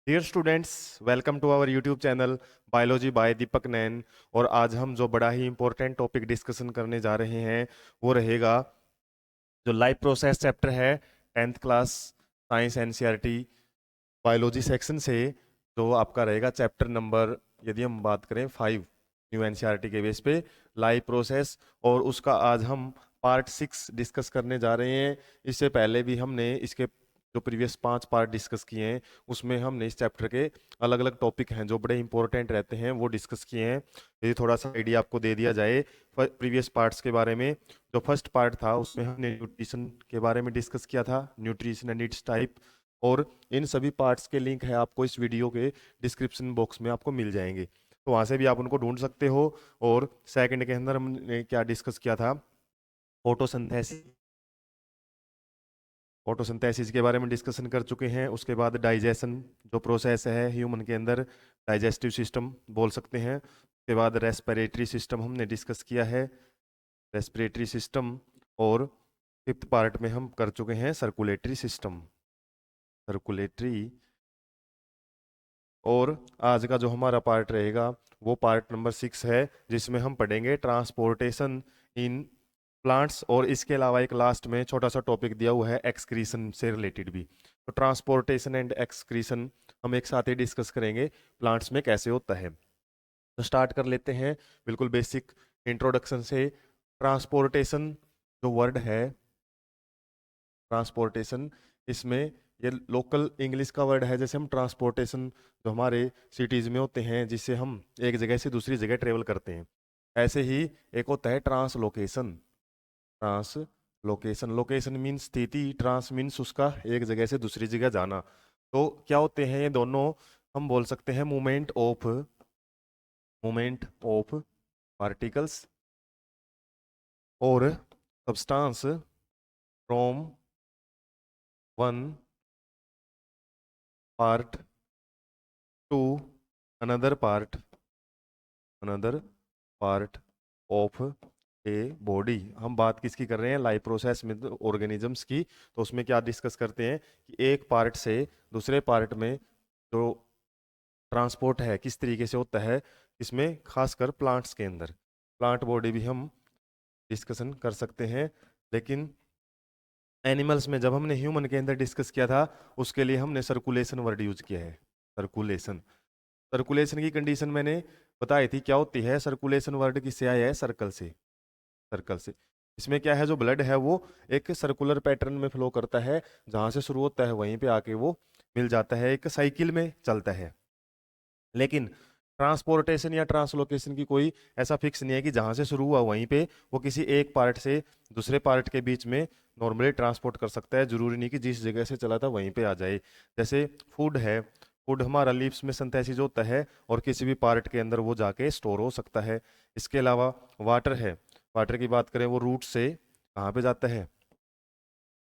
Dear students, welcome to our YouTube channel biology by Deepak Nain. और आज हम जो बड़ा ही इंपॉर्टेंट टॉपिक डिस्कशन करने जा रहे हैं वो रहेगा जो लाइफ प्रोसेस चैप्टर है 10th class science NCERT biology section से। जो आपका रहेगा चैप्टर नंबर, यदि हम बात करें 5 न्यू एनसीईआरटी के बेस पे लाइफ प्रोसेस, और उसका आज हम पार्ट 6 डिस्कस करने जा रहे हैं। इससे पहले भी हमने इसके जो प्रीवियस 5 पार्ट डिस्कस किए हैं उसमें हमने इस चैप्टर के अलग अलग टॉपिक हैं जो बड़े इंपॉर्टेंट रहते हैं वो डिस्कस किए हैं। यदि थोड़ा सा आइडिया आपको दे दिया जाए प्रीवियस पार्ट्स के बारे में, जो फर्स्ट पार्ट था उसमें हमने न्यूट्रिशन के बारे में डिस्कस किया था, न्यूट्रिशन एंड इट्स टाइप। और इन सभी पार्ट्स के लिंक है आपको इस वीडियो के डिस्क्रिप्शन बॉक्स में आपको मिल जाएंगे, तो वहाँ से भी आप उनको ढूंढ सकते हो। और सेकंड के अंदर हमने क्या डिस्कस किया था, फोटोसिंथेसिस। फोटोसिंथेसिस के बारे में डिस्कशन कर चुके हैं। उसके बाद डाइजेशन जो प्रोसेस है ह्यूमन के अंदर, डाइजेस्टिव सिस्टम बोल सकते हैं। उसके बाद रेस्पिरेटरी सिस्टम हमने डिस्कस किया है, रेस्पिरेटरी सिस्टम। और फिफ्थ पार्ट में हम कर चुके हैं सर्कुलेटरी सिस्टम, सर्कुलेटरी। और आज का जो हमारा पार्ट रहेगा वो पार्ट नंबर 6 है, जिसमें हम पढ़ेंगे ट्रांसपोर्टेशन इन प्लांट्स। और इसके अलावा एक लास्ट में छोटा सा टॉपिक दिया हुआ है एक्सक्रीशन से रिलेटेड भी। तो ट्रांसपोर्टेशन एंड एक्सक्रीशन हम एक साथ ही डिस्कस करेंगे प्लांट्स में कैसे होता है। तो स्टार्ट कर लेते हैं बिल्कुल बेसिक इंट्रोडक्शन से। ट्रांसपोर्टेशन जो वर्ड है, ट्रांसपोर्टेशन, इसमें ये लोकल इंग्लिश का वर्ड है। जैसे हम ट्रांसपोर्टेशन जो हमारे सिटीज़ में होते हैं जिससे हम एक जगह से दूसरी जगह ट्रेवल करते हैं, ऐसे ही एक होता है ट्रांसलोकेशन। ट्रांसलोकेशन, लोकेशन मीन्स स्थिति, ट्रांस मीन्स उसका एक जगह से दूसरी जगह जाना। तो क्या होते हैं ये दोनों, हम बोल सकते हैं मूवमेंट ऑफ पार्टिकल्स और substance from one part two another part of a body. हम बात किसकी कर रहे हैं, लाइफ प्रोसेस में ऑर्गेनिजम्स की। तो उसमें क्या डिस्कस करते हैं कि एक पार्ट से दूसरे पार्ट में जो ट्रांसपोर्ट है किस तरीके से होता है, इसमें खासकर प्लांट्स के अंदर, प्लांट बॉडी भी हम डिस्कशन कर सकते हैं। लेकिन एनिमल्स में जब हमने ह्यूमन के अंदर डिस्कस किया था उसके लिए हमने सर्कुलेशन वर्ड यूज किया है। सर्कुलेशन, सर्कुलेशन की कंडीशन मैंने बताई थी क्या होती है। सर्कुलेशन वर्ड किससे आया है, सर्कल से, सर्कल से। इसमें क्या है, जो ब्लड है वो एक सर्कुलर पैटर्न में फ्लो करता है, जहां से शुरू होता है वहीं पे आके वो मिल जाता है, एक साइकिल में चलता है। लेकिन ट्रांसपोर्टेशन या ट्रांसलोकेशन की कोई ऐसा फिक्स नहीं है कि जहां से शुरू हुआ वहीं पे वो किसी एक पार्ट से दूसरे पार्ट के बीच में नॉर्मली ट्रांसपोर्ट कर सकता है। जरूरी नहीं कि जिस जगह से चला था वहीं पे आ जाए। जैसे फूड है, फूड हमारा लीव्स में सिंथेसिस होता है और किसी भी पार्ट के अंदर वो जाके स्टोर हो सकता है। इसके अलावा वाटर है, वाटर की बात करें वो रूट से कहाँ पे जाता है,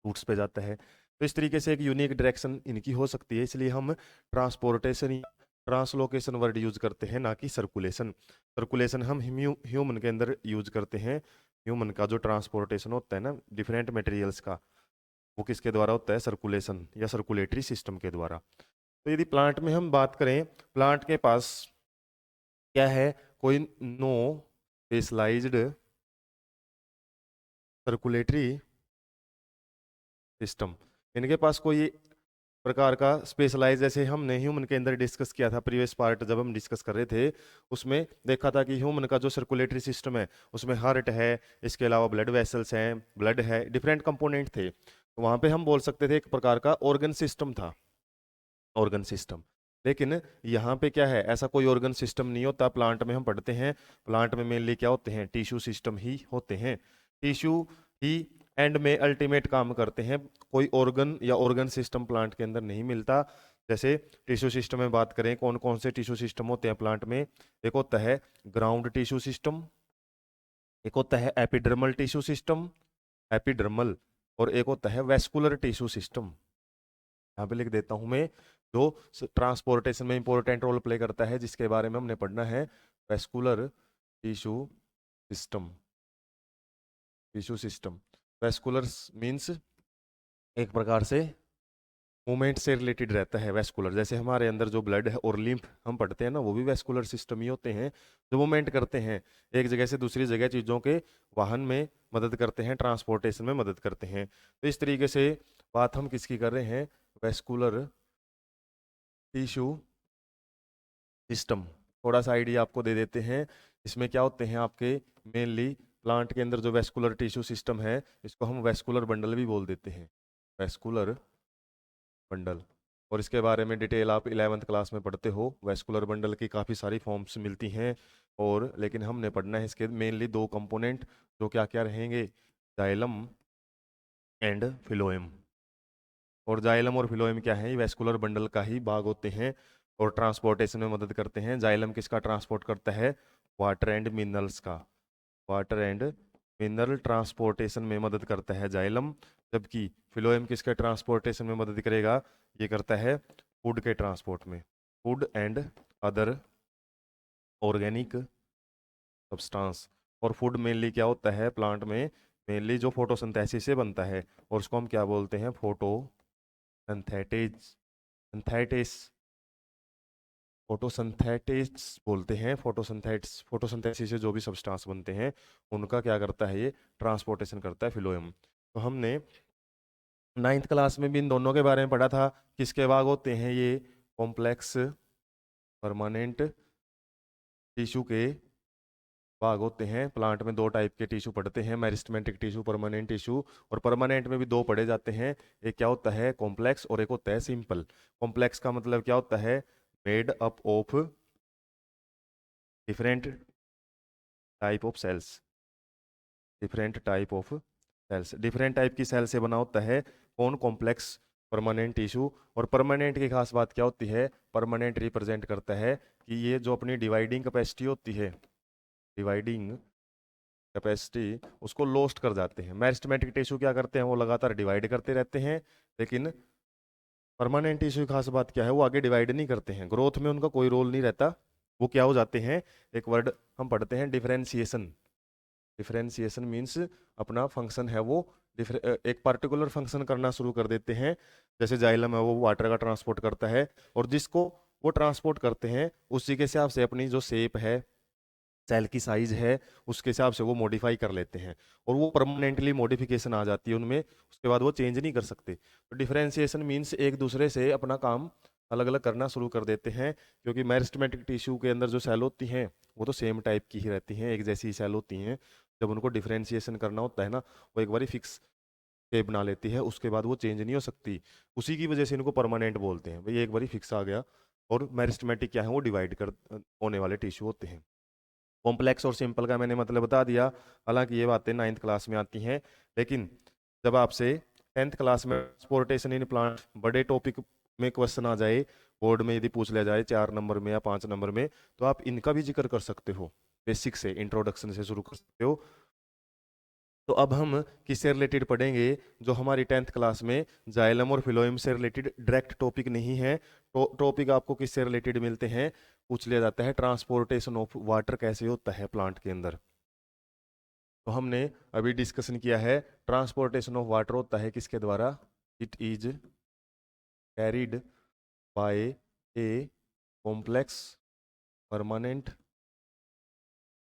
रूट्स पे जाता है। तो इस तरीके से एक यूनिक डायरेक्शन इनकी हो सकती है, इसलिए हम ट्रांसपोर्टेशन, ट्रांसलोकेशन वर्ड यूज करते हैं, ना कि सर्कुलेशन। सर्कुलेशन हम ह्यूमन के अंदर यूज करते हैं। ह्यूमन का जो ट्रांसपोर्टेशन होता है ना डिफरेंट मटेरियल्स का, वो किसके द्वारा होता है, सर्कुलेशन या सर्कुलेटरी सिस्टम के द्वारा। तो यदि प्लांट में हम बात करें, प्लांट के पास क्या है, कोई नो स्पेशलाइज्ड सर्कुलेटरी सिस्टम, इनके पास कोई प्रकार का स्पेशलाइज, जैसे हमने ह्यूमन के अंदर डिस्कस किया था प्रीवियस पार्ट जब हम डिस्कस कर रहे थे, उसमें देखा था कि ह्यूमन का जो सर्कुलेटरी सिस्टम है उसमें हार्ट है, इसके अलावा ब्लड वेसल्स हैं, ब्लड है, डिफरेंट कंपोनेंट थे। तो वहाँ पे हम बोल सकते थे एक प्रकार का ऑर्गन सिस्टम था, ऑर्गन सिस्टम। लेकिन यहाँ पे क्या है, ऐसा कोई ऑर्गन सिस्टम नहीं होता। प्लांट में हम पढ़ते हैं, प्लांट में मेनली क्या होते हैं, टिश्यू सिस्टम ही होते हैं। टिश्यू ही एंड में अल्टीमेट काम करते हैं, कोई ऑर्गन या ऑर्गन सिस्टम प्लांट के अंदर नहीं मिलता। जैसे टिश्यू सिस्टम में बात करें, कौन कौन से टिश्यू सिस्टम होते हैं प्लांट में, एक होता है ग्राउंड टिश्यू सिस्टम, एक होता है एपिडर्मल टिश्यू सिस्टम, एपिडर्मल, और एक होता है वेस्कुलर टिश्यू सिस्टम। यहाँ पे लिख देता हूं मैं, जो ट्रांसपोर्टेशन में इंपॉर्टेंट रोल प्ले करता है, जिसके बारे में हमने पढ़ना है, vascular tissue system. Tissue system, vascular means एक प्रकार से मूवमेंट से रिलेटेड रहता है वेस्कुलर। जैसे हमारे अंदर जो ब्लड है और लिम्फ हम पढ़ते हैं ना, वो भी वेस्कुलर सिस्टम ही होते हैं जो मूवमेंट करते हैं एक जगह से दूसरी जगह, चीज़ों के वाहन में मदद करते हैं, ट्रांसपोर्टेशन में मदद करते हैं। तो इस तरीके से बात हम किसकी कर रहे हैं, वेस्कुलर टिश्यू सिस्टम। थोड़ा सा आइडिया आपको दे देते हैं। इसमें क्या होते हैं आपके, मेनली प्लांट के अंदर जो वेस्कुलर टिश्यू सिस्टम है, इसको हम वेस्कुलर बंडल भी बोल देते हैं, वेस्कुलर बंडल। और इसके बारे में डिटेल आप 11th क्लास में पढ़ते हो। वेस्कुलर बंडल की काफ़ी सारी फॉर्म्स मिलती हैं, और लेकिन हमने पढ़ना है इसके मेनली दो कंपोनेंट, जो क्या क्या रहेंगे, जाइलम एंड फिलोएम। और जाइलम और फिलोएम क्या है, ये वेस्कुलर बंडल का ही भाग होते हैं और ट्रांसपोर्टेशन में मदद करते हैं। जाइलम किसका ट्रांसपोर्ट करता है, वाटर एंड मिनरल्स का, वाटर एंड मिनरल ट्रांसपोर्टेशन में मदद करता है जाइलम। जबकि फिलोएम किसके ट्रांसपोर्टेशन में मदद करेगा, ये करता है फूड के ट्रांसपोर्ट में, food and other organic substance. और फूड मेनली क्या होता है प्लांट में, मेनली जो फोटोसिंथेसिस से बनता है, और उसको हम क्या बोलते हैं, फोटो सिंथेटिस, सिंथेटिस, फोटोसिंथेटिस बोलते हैं। फोटोसिंथेटिस, फोटोसिंथेसिस से जो भी सब्सटेंस बनते हैं उनका क्या करता है, ये ट्रांसपोर्टेशन करता है फिलोएम। तो हमने 9th क्लास में भी इन दोनों के बारे में पढ़ा था। किसके भाग होते हैं ये, कॉम्प्लेक्स परमानेंट टिश्यू के भाग होते हैं। प्लांट में दो टाइप के टिश्यू पढ़ते हैं, मेरिस्टेमेटिक टिश्यू, परमानेंट टिश्यू। और परमानेंट में भी दो पढ़े जाते हैं, एक क्या होता है कॉम्प्लेक्स और एक होता है सिंपल। कॉम्प्लेक्स का मतलब क्या होता है, made up of different type of cells, different type of cells, different type की सेल से बना होता है कौन, कॉम्प्लेक्स परमानेंट टिश्यू। और परमानेंट की खास बात क्या होती है, परमानेंट रिप्रेजेंट करता है कि ये जो अपनी डिवाइडिंग कैपेसिटी होती है, डिवाइडिंग कैपेसिटी, उसको लोस्ट कर जाते हैं। मेरिस्टेमेटिक टिश्यू क्या करते हैं, वो लगातार डिवाइड करते रहते हैं, लेकिन परमानेंट टिश्यू की खास बात क्या है, वो आगे डिवाइड नहीं करते हैं, ग्रोथ में उनका कोई रोल नहीं रहता। वो क्या हो जाते हैं, एक वर्ड हम पढ़ते हैं डिफरेंशिएशन। डिफरेंशिएशन मीन्स अपना फंक्शन है वो एक पार्टिकुलर फंक्शन करना शुरू कर देते हैं। जैसे जाइलम है वो वाटर का ट्रांसपोर्ट करता है, और जिसको वो ट्रांसपोर्ट करते हैं उसी के हिसाब से अपनी जो शेप है, सेल की साइज है, उसके हिसाब से वो मॉडिफाई कर लेते हैं, और वो परमानेंटली मॉडिफिकेशन आ जाती है उनमें, उसके बाद वो चेंज नहीं कर सकते। तो डिफरेंशिएशन मीन्स एक दूसरे से अपना काम अलग अलग करना शुरू कर देते हैं, क्योंकि मेरिस्टेमेटिक टिश्यू के अंदर जो सेल होती हैं वो तो सेम टाइप की ही रहती हैं, एक जैसी ही सेल होती हैं। जब उनको डिफरेंशिएशन करना होता है ना, वो एक बार फिक्स शेप बना लेती है, उसके बाद वो चेंज नहीं हो सकती। उसी की वजह से इनको परमानेंट बोलते हैं, भाई एक बार फिक्स आ गया। और मेरिस्टेमेटिक क्या है, वो डिवाइड कर होने वाले टिश्यू होते हैं। कॉम्प्लेक्स और सिंपल का मैंने मतलब बता दिया। हालांकि ये बातें 9th क्लास में आती हैं, लेकिन जब आपसे 10th क्लास में ट्रांसपोर्टेशन इन प्लांट बड़े टॉपिक में क्वेश्चन आ जाए, बोर्ड में यदि पूछ लिया जाए 4 नंबर में या 5 नंबर में, तो आप इनका भी जिक्र कर सकते हो, बेसिक से, इंट्रोडक्शन से शुरू कर सकते हो। तो अब हम किससे रिलेटेड पढ़ेंगे, जो हमारी 10th क्लास में जाइलम और फिलोएम से रिलेटेड डायरेक्ट टॉपिक नहीं है। टॉपिक आपको किससे रिलेटेड मिलते हैं, पूछ लिया जाता है ट्रांसपोर्टेशन ऑफ वाटर कैसे होता है प्लांट के अंदर। तो हमने अभी डिस्कशन किया है, ट्रांसपोर्टेशन ऑफ वाटर होता है किसके द्वारा, it is carried by a complex permanent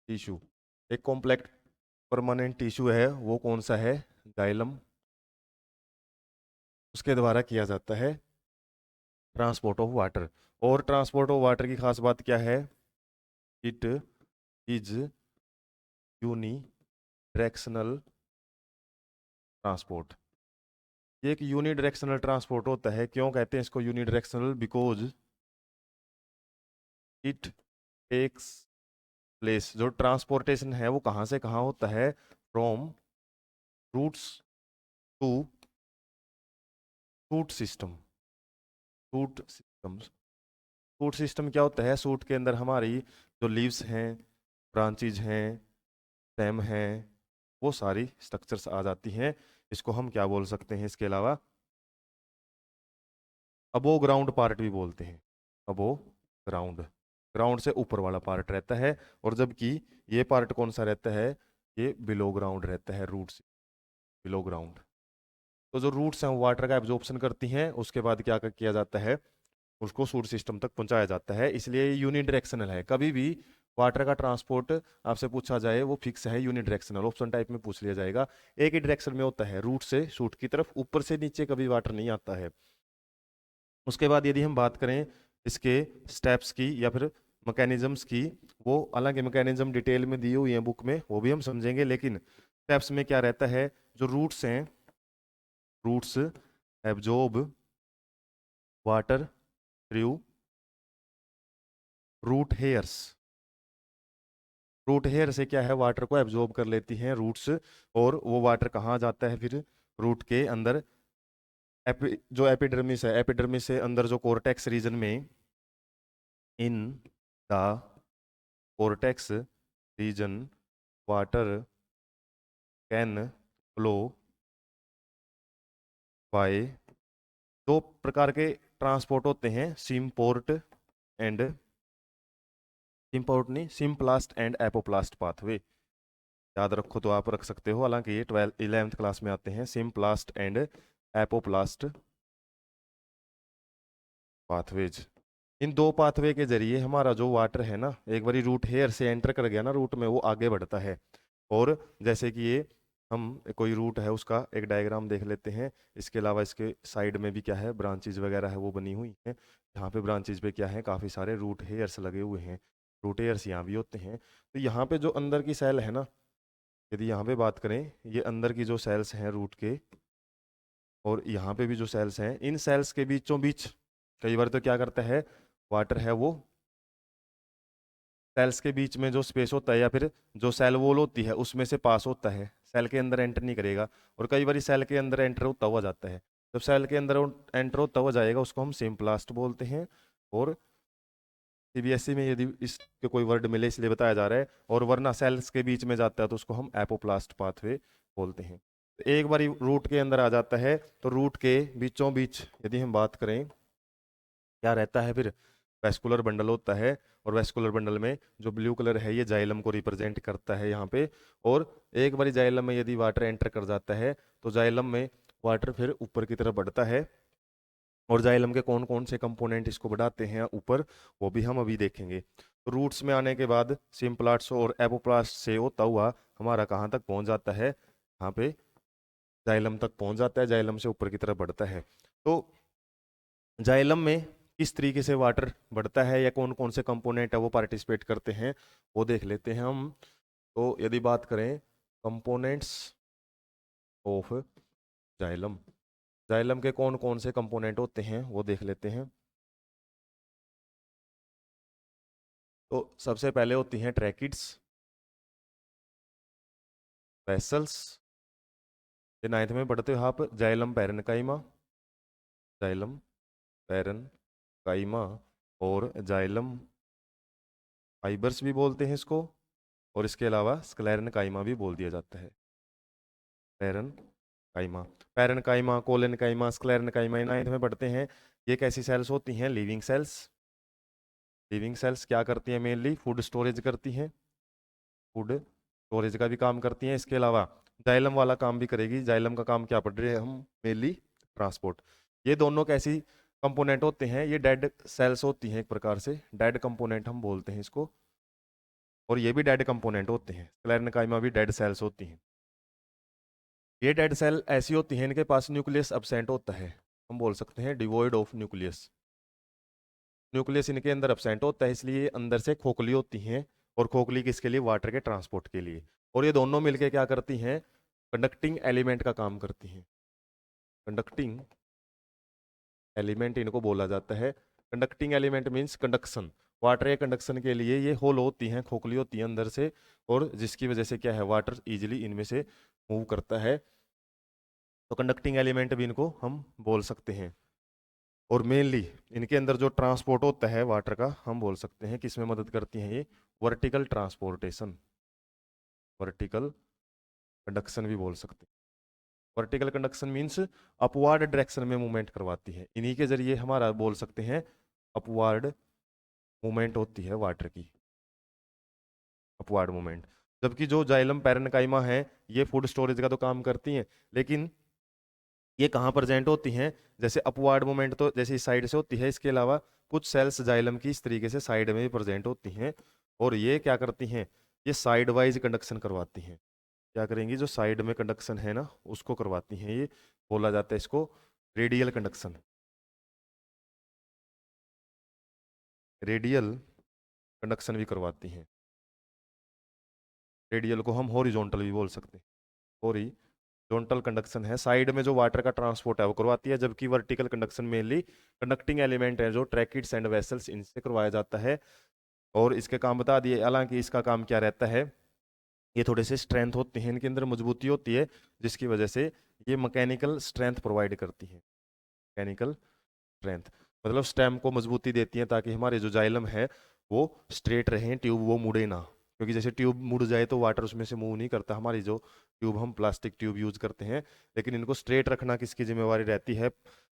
tissue. एक कॉम्प्लेक्स परमानेंट टिश्यू है, वो कौन सा है, जाइलम, उसके द्वारा किया जाता है ट्रांसपोर्ट ऑफ वाटर। और ट्रांसपोर्ट ऑफ वाटर की खास बात क्या है, it is unidirectional transport. ये एक यूनी डायरेक्शनल ट्रांसपोर्ट होता है। क्यों कहते हैं इसको unidirectional, because it takes place, जो ट्रांसपोर्टेशन है वो कहाँ से कहाँ होता है, from roots to shoot system. Shoot system, shoot system क्या होता है, सूट के अंदर हमारी जो लीव्स हैं, ब्रांचेज हैं, स्टेम हैं, वो सारी स्ट्रक्चर्स आ जाती हैं। इसको हम क्या बोल सकते हैं, इसके अलावा अबो ग्राउंड पार्ट भी बोलते हैं। अबो ग्राउंड, ग्राउंड से ऊपर वाला पार्ट रहता है, और जबकि ये पार्ट कौन सा रहता है, ये बिलो ग्राउंड रहता है, रूट से बिलो ग्राउंड। तो जो रूट्स हैं वो वाटर का एब्जॉर्प्शन करती हैं, उसके बाद क्या किया जाता है, उसको सूट सिस्टम तक पहुंचाया जाता है। इसलिए ये यूनिडायरेक्शनल है। कभी भी वाटर का ट्रांसपोर्ट आपसे पूछा जाए वो फिक्स है, यूनिडायरेक्शनल ऑप्शन टाइप में पूछ लिया जाएगा। एक ही डायरेक्शन में होता है, रूट से सूट की तरफ, ऊपर से नीचे कभी वाटर नहीं आता है। उसके बाद यदि हम बात करें इसके स्टेप्स की या फिर मैकेनिज्म्स की, वो अलग मैकेनिज्म डिटेल में दी हुई है बुक में, वो भी हम समझेंगे। लेकिन स्टेप्स में क्या रहता है, जो रूट्स हैं, roots absorb water through root hairs. Root hair से क्या है, वाटर को एब्जॉर्ब कर लेती हैं रूट्स, और वो वाटर कहाँ जाता है फिर, रूट के अंदर। जो एपिडर्मिस है, एपिडर्मिस से अंदर जो कोर्टेक्स रीजन में, in the cortex region water can flow by, दो प्रकार के ट्रांसपोर्ट होते हैं, सिम्पोर्ट एंड, सिम्पोर्ट नहीं, सिम्प्लास्ट एंड एपोप्लास्ट पाथवे। याद रखो तो आप रख सकते हो, हालांकि ये 11th क्लास में आते हैं, सिम्प्लास्ट एंड एपोप्लास्ट पाथवेज। इन दो पाथवे के जरिए हमारा जो वाटर है ना, एक बारी रूट हेयर से एंटर कर गया ना रूट में, वो आगे बढ़ता है। और जैसे कि ये हम कोई रूट है उसका एक डायग्राम देख लेते हैं। इसके अलावा इसके साइड में भी क्या है, ब्रांचेज वगैरह है वो बनी हुई हैं। यहाँ पे ब्रांचेज पे क्या है, काफ़ी सारे रूट हेयर्स लगे हुए हैं। रूट हेयर्स यहाँ भी होते हैं। तो यहाँ पे जो अंदर की सेल है ना, यदि यहाँ पे बात करें, ये अंदर की जो सेल्स हैं रूट के, और यहाँ पे भी जो सेल्स हैं, इन सेल्स के बीचों बीच कई बार तो क्या करता है, वाटर है वो सेल्स के बीच में जो स्पेस होता है या फिर जो सेल वॉल होती है उसमें से पास होता है, सेल के अंदर एंटर नहीं करेगा। और कई बार सेल के अंदर एंटर होता हुआ जाता है। जब सेल के अंदर एंटर होता हुआ जाएगा उसको हम सिम्प्लास्ट बोलते हैं। और सीबीएसई में यदि इसके कोई वर्ड मिले इसलिए बताया जा रहा है, और वरना सेल्स के बीच में जाता है तो उसको हम एपोप्लास्ट पाथवे बोलते हैं। तो एक बार रूट के अंदर आ जाता है तो रूट के बीचों बीच यदि हम बात करें, क्या रहता है फिर, वेस्कुलर बंडल होता है। और वेस्कुलर बंडल में जो ब्लू कलर है ये जाइलम को रिप्रेजेंट करता है यहाँ पे। और एक बार जाइलम में यदि वाटर एंटर कर जाता है तो जाइलम में वाटर फिर ऊपर की तरफ बढ़ता है। और जाइलम के कौन कौन से कंपोनेंट इसको बढ़ाते हैं ऊपर, वो भी हम अभी देखेंगे। तो रूट्स में आने के बाद सिम्प्लास्ट और एपोप्लास्ट से होता हुआ हमारा कहाँ तक पहुँच जाता है, यहाँ पे जाइलम तक पहुँच जाता है, जाइलम से ऊपर की तरफ बढ़ता है। तो जाइलम में किस तरीके से वाटर बढ़ता है या कौन कौन से कंपोनेंट है वो पार्टिसिपेट करते हैं, वो देख लेते हैं हम। तो यदि बात करें कंपोनेंट्स ऑफ जाइलम, जाइलम के कौन कौन से कंपोनेंट होते हैं वो देख लेते हैं। तो सबसे पहले होती हैं ट्रैकिड्स, वेसल्स। ये 9th में पढ़ते हो आप, जाइलम पैरेन्काइमा, जाइलम पैरेन्काइमा, और जाइलम फाइबर्स भी बोलते हैं इसको। और इसके अलावा स्क्लेरेन्काइमा भी बोल दिया जाता है। पैरेन्काइमा, पैरेन्काइमा, कोलेन्काइमा, स्क्लेरेन्काइमा, ये 9th में पढ़ते हैं। ये कैसी सेल्स होती हैं, लिविंग सेल्स। लिविंग सेल्स क्या करती हैं, मेनली फूड स्टोरेज करती हैं, फूड स्टोरेज का भी काम करती हैं। इसके अलावा जाइलम वाला काम भी करेगी। जाइलम का काम क्या पढ़ रहे हैं हम, मेनली ट्रांसपोर्ट। ये दोनों कैसी कंपोनेंट होते हैं, ये डेड सेल्स होती हैं, एक प्रकार से डेड कंपोनेंट हम बोलते हैं इसको। और ये भी डेड कंपोनेंट होते हैं, स्क्लेरेन्काइमा भी डेड सेल्स होती हैं। ये डेड सेल ऐसी होती हैं इनके पास न्यूक्लियस अब्सेंट होता है, हम बोल सकते हैं डिवॉइड ऑफ न्यूक्लियस। न्यूक्लियस इनके अंदर अब्सेंट होता है, इसलिए अंदर से खोखली होती हैं। और खोखली किसके लिए, वाटर के ट्रांसपोर्ट के लिए। और ये दोनों मिलके क्या करती हैं, कंडक्टिंग एलिमेंट का काम करती हैं। कंडक्टिंग एलिमेंट इनको बोला जाता है। Conducting element means conduction, water के कंडक्शन के लिए ये होल होती हैं, खोखली होती है अंदर से, और जिसकी वजह से क्या है, वाटर इजिली इनमें से मूव करता है। तो कंडक्टिंग एलिमेंट भी इनको हम बोल सकते हैं। और मेनली इनके अंदर जो ट्रांसपोर्ट होता है वाटर का, हम बोल सकते हैं किसमें मदद करती हैं ये, वर्टिकल ट्रांसपोर्टेशन, वर्टिकल कंडक्शन भी बोल सकते हैं। Vertical conduction means upward direction में मूवमेंट करवाती है, इन्हीं के जरिए हमारा बोल सकते हैं अपवार्ड मूवमेंट होती है वाटर की, अपवार्ड मूवमेंट। जबकि जो जाइलम पैरेन्काइमा है ये फूड स्टोरेज का तो काम करती हैं, लेकिन ये कहाँ प्रेजेंट होती हैं? जैसे अपवर्ड मोमेंट तो जैसे इस साइड से होती है, इसके अलावा कुछ सेल्स जाइलम की इस तरीके से साइड में भी प्रेजेंट होती हैं, और ये क्या करती हैं? ये साइड वाइज कंडक्शन करवाती हैं। क्या करेंगी? जो साइड में कंडक्शन है ना, उसको करवाती हैं। ये बोला जाता है इसको रेडियल कंडक्शन। रेडियल कंडक्शन भी करवाती हैं। रेडियल को हम हॉरिजॉन्टल भी बोल सकते हैं। हॉरिजॉन्टल कंडक्शन है, साइड में जो वाटर का ट्रांसपोर्ट है वो करवाती है, जबकि vertical conduction mainly conducting element है जो ट्रैकिड्स एंड वेसल्स, इनसे करवाया जाता है। और इसके काम बता दिए। हालांकि इसका काम क्या रहता है? ये थोड़े से स्ट्रेंथ होते हैं, इनके अंदर मजबूती होती है, जिसकी वजह से ये मैकेनिकल स्ट्रेंथ प्रोवाइड करती है। मैकेनिकल स्ट्रेंथ मतलब स्टेम को मजबूती देती है, ताकि हमारे जो जाइलम है वो स्ट्रेट रहे, ट्यूब वो मुड़े ना। क्योंकि जैसे ट्यूब मुड़ जाए तो वाटर उसमें से मूव नहीं करता। हमारी जो ट्यूब, हम प्लास्टिक ट्यूब यूज करते हैं, लेकिन इनको स्ट्रेट रखना किसकी जिम्मेवारी रहती है?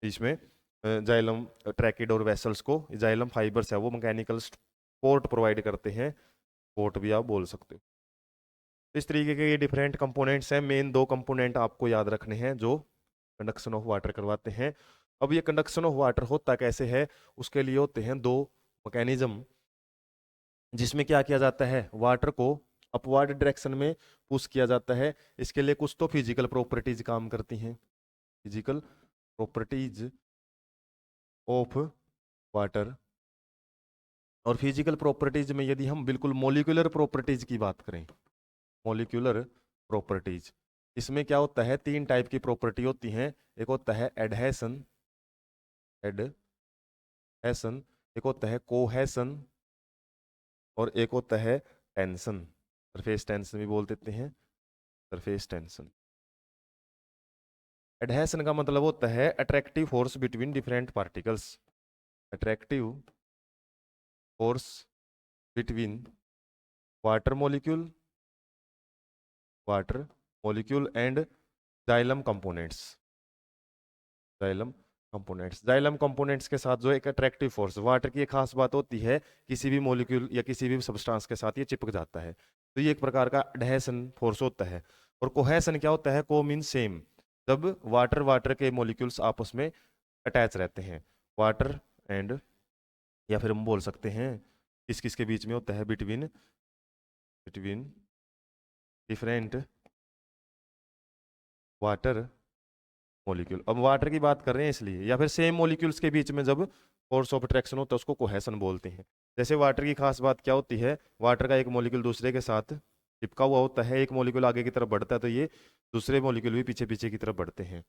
इसमें जाइलम ट्रैकिड और वेसल्स को, जाइलम फाइबर्स है वो मैकेनिकल सपोर्ट प्रोवाइड करते हैं। सपोर्ट भी आप बोल सकते हो। इस तरीके के ये डिफरेंट कंपोनेंट्स हैं। मेन दो कंपोनेंट आपको याद रखने हैं जो कंडक्शन ऑफ वाटर करवाते हैं। अब ये कंडक्शन ऑफ वाटर होता कैसे है? उसके लिए होते हैं दो मैकेनिज्म, जिसमें क्या किया जाता है? वाटर को अपवर्ड डायरेक्शन में पुश किया जाता है। इसके लिए कुछ तो फिजिकल प्रॉपर्टीज काम करती हैं। Physical properties of water. और फिजिकल प्रॉपर्टीज में यदि हम बिल्कुल मोलिकुलर प्रॉपर्टीज की बात करें, मोलिकुलर प्रॉपर्टीज, इसमें क्या होता है? तीन टाइप की प्रॉपर्टी होती हैं। एक होता है एडहेसन, एडहेसन, एक होता है कोहेसन, और एक होता है टेंशन। सरफेस टेंशन भी बोल देते हैं, सरफेस टेंशन। एडहेसन का मतलब होता है attractive force between different particles. Attractive force between water molecule, water molecule and xylem components. Xylem components, xylem components के साथ जो एक अट्रैक्टिव फोर्स, वाटर की एक खास बात होती है, किसी भी मॉलिक्यूल या किसी भी सब्सटेंस के साथ ये चिपक जाता है, तो ये एक प्रकार का एडहेशन फोर्स होता है। और कोहेसन क्या होता है? को मीन सेम, जब वाटर वाटर के मॉलिक्यूल्स आपस में अटैच रहते हैं। वाटर एंड, या फिर हम बोल सकते हैं किस किस के बीच में होता है? Between, between different water molecule. अब वाटर की बात कर रहे हैं इसलिए, या फिर सेम मॉलिक्यूल्स के बीच में जब फोर्स ऑफ अट्रैक्शन होता है उसको कोहेसन बोलते हैं। जैसे वाटर की खास बात क्या होती है? वाटर का एक मॉलिक्यूल दूसरे के साथ चिपका हुआ होता है, एक मॉलिक्यूल आगे की तरफ बढ़ता है तो ये दूसरे मॉलिक्यूल भी पीछे पीछे की तरफ बढ़ते हैं।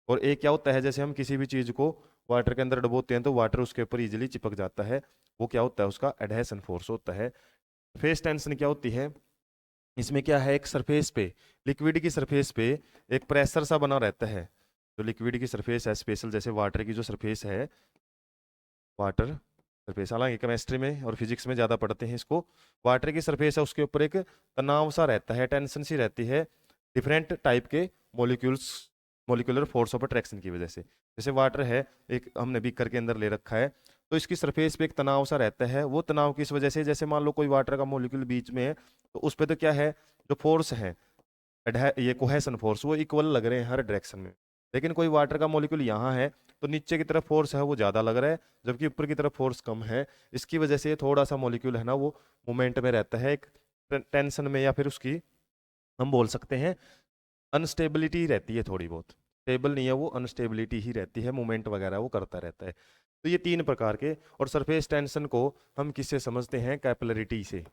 और एक क्या होता है? जैसे हम किसी भी चीज को वाटर के अंदर डुबोते हैं तो वाटर उसके ऊपर इजिली चिपक जाता है, वो क्या होता है? उसका एडहेसन फोर्स होता है। फेस टेंशन क्या होती है? इसमें क्या है? एक सरफेस पे, लिक्विड की सरफेस पे एक प्रेशर सा बना रहता है। जो लिक्विड की सरफेस है स्पेशल, जैसे वाटर की जो सरफेस है, वाटर सरफेस, हालांकि केमिस्ट्री में और फिजिक्स में ज़्यादा पढ़ते हैं इसको। वाटर की सरफेस है, उसके ऊपर एक तनाव सा रहता है, टेंशन सी रहती है, डिफरेंट टाइप के molecules, molecular force of attraction की वजह से। जैसे वाटर है, एक हमने बीकर के अंदर ले रखा है, तो इसकी सरफेस पे एक तनाव सा रहता है। वो तनाव किस वजह से? जैसे मान लो कोई वाटर का मॉलिक्यूल बीच में है, तो उस पर तो क्या है? जो फोर्स है, ये कोहेसन फोर्स, वो इक्वल लग रहे हैं हर डायरेक्शन में। लेकिन कोई वाटर का मॉलिक्यूल यहाँ है तो नीचे की तरफ फोर्स है वो ज़्यादा लग रहा है, जबकि ऊपर की तरफ फोर्स कम है। इसकी वजह से थोड़ा सा मॉलिक्यूल है ना वो मोमेंट में रहता है, एक टेंशन में, या फिर उसकी हम बोल सकते हैं अनस्टेबिलिटी रहती है, थोड़ी बहुत स्टेबल नहीं है वो, अनस्टेबिलिटी ही रहती है, मूवमेंट वगैरह वो करता रहता है। तो ये तीन प्रकार के। और सरफेस टेंशन को हम किससे समझते हैं? कैपिलरिटी से।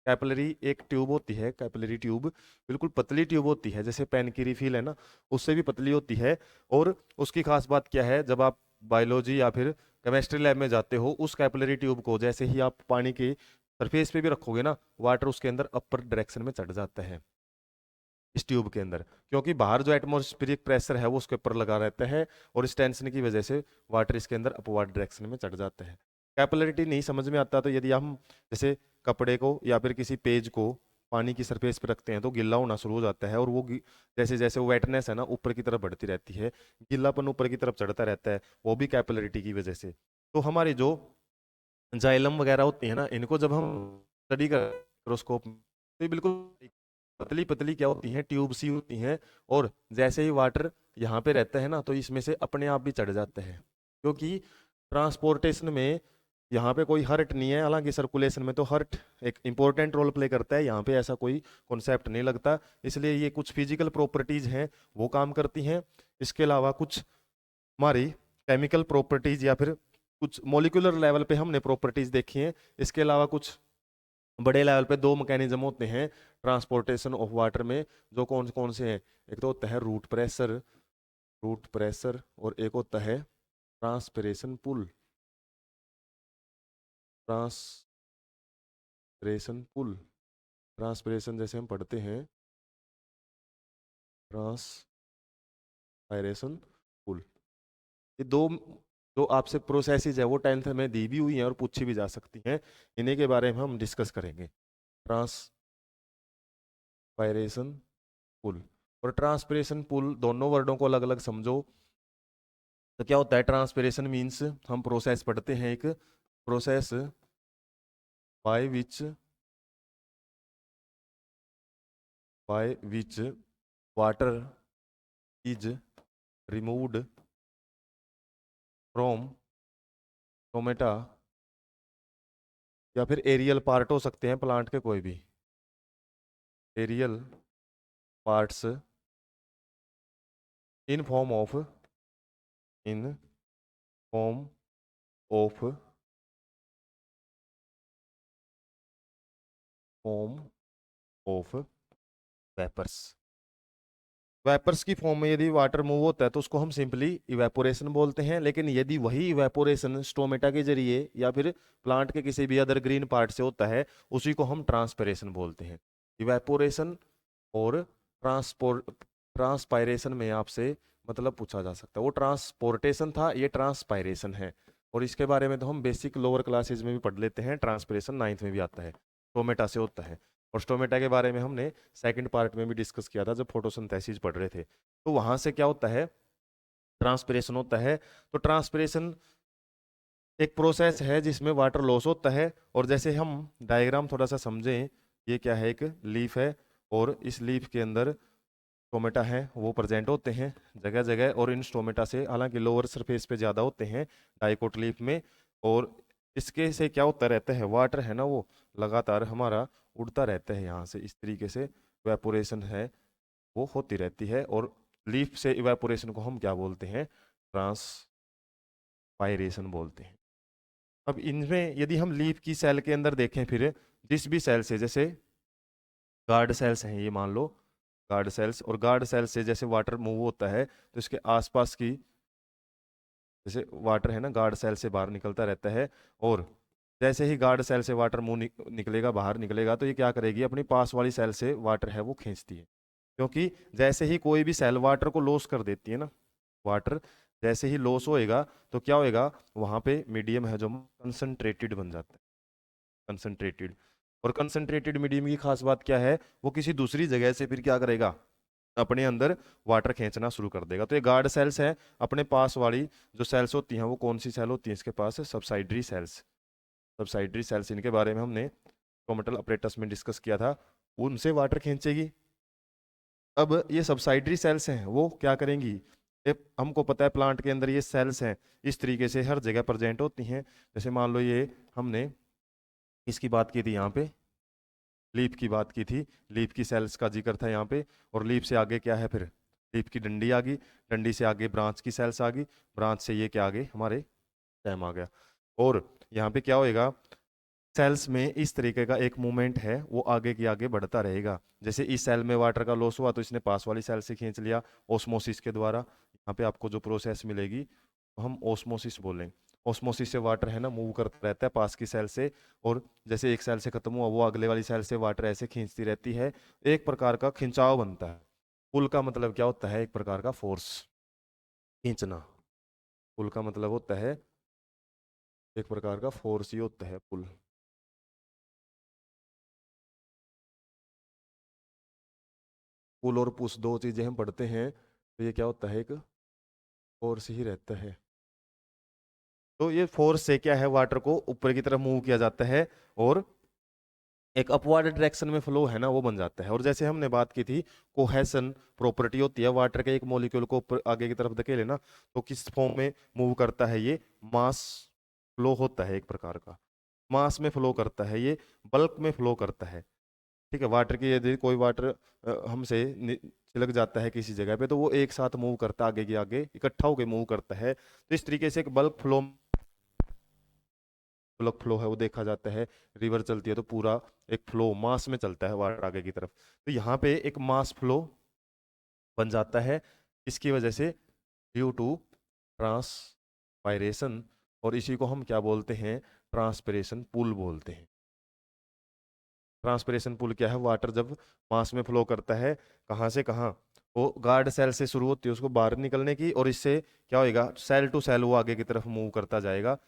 कैपिलरी एक ट्यूब होती है, कैपिलरी ट्यूब बिल्कुल पतली ट्यूब होती है, जैसे पेन की रिफिल है ना, उससे भी पतली होती है। और उसकी खास बात क्या है? जब आप बायोलॉजी या फिर केमिस्ट्री लैब में जाते हो, उस कैपिलरी ट्यूब को जैसे ही आप पानी की सरफेस पे भी रखोगे ना, वाटर उसके अंदर अपर डायरेक्शन में चढ़ जाता है इस ट्यूब के अंदर, क्योंकि बाहर जो एटमॉस्फेरिक प्रेशर है वो उसके ऊपर लगा रहता है, और इस टेंशन की वजह से वाटर इसके अंदर अपवर्ड डायरेक्शन में चढ़ जाता है। कैपिलरिटी नहीं समझ में आता तो यदि हम जैसे कपड़े को या फिर किसी पेज को पानी की सरफेस पर रखते हैं तो गिल्ला होना शुरू हो जाता है, और वो जैसे जैसे वो वेटनेस है ना ऊपर की तरफ बढ़ती रहती है, गिल्लापन ऊपर की तरफ चढ़ता रहता है, वो भी कैपिलरिटी की वजह से। तो हमारी जो जाइलम वगैरह होती है ना, इनको जब हम स्टडी कर माइक्रोस्कोप तो ये बिल्कुल पतली पतली क्या होती हैं, ट्यूब सी होती हैं। और जैसे ही वाटर यहाँ पे रहता है ना, तो इसमें से अपने आप भी चढ़ जाता है, क्योंकि ट्रांसपोर्टेशन में यहाँ पे कोई हर्ट नहीं है। हालांकि सर्कुलेशन में तो हर्ट एक इंपॉर्टेंट रोल प्ले करता है, यहाँ पे ऐसा कोई कॉन्सेप्ट नहीं लगता। इसलिए ये कुछ फिजिकल प्रॉपर्टीज हैं वो काम करती हैं। इसके अलावा कुछ हमारी केमिकल प्रॉपर्टीज या फिर कुछ मॉलिक्यूलर लेवल पे हमने प्रॉपर्टीज देखी हैं। इसके अलावा कुछ बड़े लेवल पे दो मैकेनिज्म होते हैं ट्रांसपोर्टेशन ऑफ वाटर में, जो कौन कौन से हैं। एक तो होता है रूट प्रेशर, और एक होता है transpiration pull. Transpiration pull, transpiration जैसे हम पढ़ते हैं ट्रांसपायरेशन पुल। ये दो जो आपसे प्रोसेसेस है वो 10th में दी भी हुई हैं और पूछी भी जा सकती हैं। इन्हीं के बारे में हम डिस्कस करेंगे। ट्रांसपायरेशन पुल और ट्रांसपिरेशन पुल, दोनों वर्डों को अलग अलग समझो। तो क्या होता है, ट्रांसपिरेशन मीन्स हम प्रोसेस पढ़ते हैं, एक process by which water is removed from stomata, या फिर एरियल पार्ट हो सकते हैं प्लांट के, कोई भी aerial parts in form of in form of form of vapours. Vapours की फॉर्म में यदि वाटर मूव होता है तो उसको हम सिंपली इवेपोरेशन बोलते हैं। लेकिन यदि वही इवेपोरेशन स्टोमेटा के जरिए या फिर प्लांट के किसी भी अदर ग्रीन पार्ट से होता है, उसी को हम ट्रांसपिरेशन बोलते हैं। इवेपोरेशन और ट्रांसपायरेशन में आपसे मतलब पूछा जा सकता है। वो ट्रांसपोर्टेशन था, ये ट्रांसपायरेशन है। और इसके बारे में तो हम बेसिक लोअर क्लासेज में भी पढ़ लेते हैं। ट्रांसपिरेशन 9th में भी आता है, स्टोमेटा से होता है। और स्टोमेटा के बारे में हमने सेकंड पार्ट में भी डिस्कस किया था जब फोटोसिंथेसिस पढ़ रहे थे। तो वहां से क्या होता है, ट्रांसपिरेशन होता है। तो ट्रांसपिरेशन एक प्रोसेस है जिसमें वाटर लॉस होता है। और जैसे हम डायग्राम थोड़ा सा समझें, ये क्या है, एक लीफ है, और इस लीफ के अंदर स्टोमेटा है वो प्रेजेंट होते हैं जगह जगह। और इन स्टोमेटा से, हालांकि लोअर सरफेस पे ज़्यादा होते हैं डाइकोट लीफ में, और इसके से क्या होता रहता है, वाटर है ना वो लगातार हमारा उड़ता रहता है यहाँ से। इस तरीके से इवेपोरेशन है वो होती रहती है। और लीफ से इवेपोरेशन को हम क्या बोलते हैं, ट्रांसपायरेशन बोलते हैं। अब इनमें यदि हम लीफ की सेल के अंदर देखें, फिर जिस भी सेल से, जैसे गार्ड सेल्स हैं ये मान लो, गार्ड सेल्स, और गार्ड सेल्स से जैसे वाटर मूव होता है तो इसके आसपास की, जैसे वाटर है ना गार्ड सेल से बाहर निकलता रहता है। और जैसे ही गार्ड सेल से वाटर मुंह निकलेगा, बाहर निकलेगा, तो ये क्या करेगी, अपनी पास वाली सेल से वाटर है वो खींचती है। क्योंकि जैसे ही कोई भी सेल वाटर को लॉस कर देती है ना, वाटर जैसे ही लॉस होएगा तो क्या होएगा, वहां पे मीडियम है जो कंसंट्रेटेड बन जाता है, कंसंट्रेटेड। और कंसंट्रेटेड मीडियम की खास बात क्या है, वो किसी दूसरी जगह से फिर क्या करेगा, अपने अंदर वाटर खींचना शुरू कर देगा। तो ये गार्ड सेल्स है, अपने पास वाली जो सेल्स होती हैं वो कौन सी सेल होती है इसके पास, सब्साइडरी सेल्स। सब्साइडरी सेल्स, इनके बारे में हमने स्टोमेटल अपरेटस में डिस्कस किया था, उनसे वाटर खींचेगी। अब ये सब्साइडरी सेल्स हैं वो क्या करेंगी, हमको पता है प्लांट के अंदर ये सेल्स हैं इस तरीके से हर जगह प्रेजेंट होती हैं। जैसे मान लो ये हमने इसकी बात की थी यहाँ पे, लीफ की बात की थी, लीफ की सेल्स का जिक्र था यहाँ पे। और लीफ से आगे क्या है, फिर लीफ की डंडी आ गई, डंडी से आगे ब्रांच की सेल्स आ गई, ब्रांच से ये क्या आ गए, हमारे स्टेम आ गया। और यहाँ पे क्या होएगा, सेल्स में इस तरीके का एक मूवमेंट है वो आगे की आगे बढ़ता रहेगा। जैसे इस सेल में वाटर का लॉस हुआ तो इसने पास वाली सेल से खींच लिया ओस्मोसिस के द्वारा। यहाँ पे आपको जो प्रोसेस मिलेगी तो हम ओस्मोसिस बोलें। ओस्मोसिस से वाटर है ना मूव करता रहता है पास की सेल से, और जैसे एक सेल से खत्म हुआ वो अगले वाली सेल से वाटर ऐसे खींचती रहती है, एक प्रकार का खिंचाव बनता है। पुल का मतलब क्या होता है, एक प्रकार का फोर्स, खींचना। पुल का मतलब होता है एक प्रकार का फोर्स ही होता है पुल। पुल और पुश दो चीजें हम पढ़ते हैं, तो ये क्या होता है, एक फोर्स ही रहता है। तो ये फोर्स से क्या है, वाटर को ऊपर की तरफ मूव किया जाता है। और एक अपवर्ड डायरेक्शन में फ्लो है ना वो बन जाता है। और जैसे हमने बात की थी कोहेशन प्रॉपर्टी होती है वाटर के, एक मॉलिक्यूल को ऊपर आगे की तरफ धकेले ना तो किस फॉर्म में मूव करता है ये, मास फ्लो होता है, एक प्रकार का मास में फ्लो करता है ये, बल्क में फ्लो करता है। ठीक है, वाटर की यदि कोई वाटर हमसे छिलक जाता है किसी जगह पे तो वो एक साथ मूव करता है, आगे की आगे इकट्ठा होकर मूव करता है। तो इस तरीके से एक बल्क फ्लो है वो देखा जाता है। रिवर चलती है तो पूरा एक फ्लो मास में चलता है वाटर आगे की तरफ। तो यहाँ पे एक मास फ्लो बन जाता है इसकी वजह से, ड्यू टू ट्रांसपायरेशन। और इसी को हम क्या बोलते हैं, ट्रांसपिरेशन पुल बोलते हैं। ट्रांसपिरेशन पुल क्या है, वाटर जब मास में फ्लो करता है कहाँ से कहाँ, वो गार्ड सेल से शुरू होती है उसको बाहर निकलने की, और इससे क्या होएगा, सेल टू सेल वो आगे की तरफ मूव करता जाएगा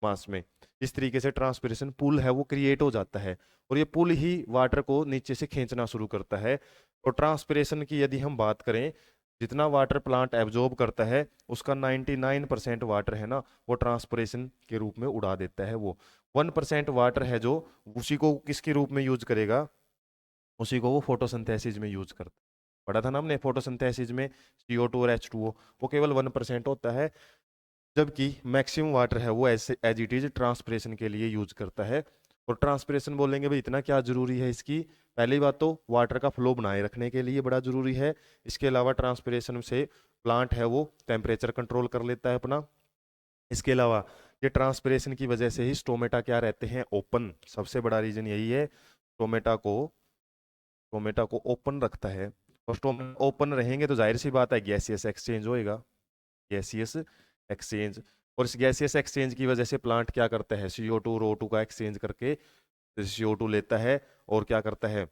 मास में। इस तरीके से ट्रांसपिरेशन पुल है वो क्रिएट हो जाता है, और ये पुल ही वाटर को नीचे से खींचना शुरू करता है। और ट्रांसपिरेशन की यदि हम बात करें, जितना वाटर प्लांट एब्जॉर्ब करता है उसका 99% वाटर है ना वो ट्रांसपिरेशन के रूप में उड़ा देता है वो। 1% वाटर है जो उसी को किसके रूप में यूज करेगा, उसी को वो फोटोसिंथेसिस में यूज करता है। पढ़ा था ना हमने फोटोसिंथेसिस में CO2 और H2O, वो केवल 1% होता है, जबकि मैक्सिमम वाटर है वो ऐसे एज इट इज ट्रांसपिरेशन के लिए यूज करता है। और ट्रांसपिरेशन बोलेंगे भाई इतना क्या जरूरी है इसकी, पहली बात तो वाटर का फ्लो बनाए रखने के लिए बड़ा जरूरी है। इसके अलावा ट्रांसपिरेशन से प्लांट है वो टेम्परेचर कंट्रोल कर लेता है अपना। इसके अलावा ये ट्रांसपिरेशन की वजह से ही स्टोमेटा क्या रहते हैं, ओपन। सबसे बड़ा रीजन यही है, स्टोमेटा को ओपन रखता है। और स्टोमेटा ओपन रहेंगे तो जाहिर सी बात है गैसियस एक्सचेंज होएगा, गैसियस एक्सचेंज। और इस गैसियस एक्सचेंज की वजह से प्लांट क्या करता है, CO2 और O2 का एक्सचेंज करके CO2 लेता है और क्या करता है,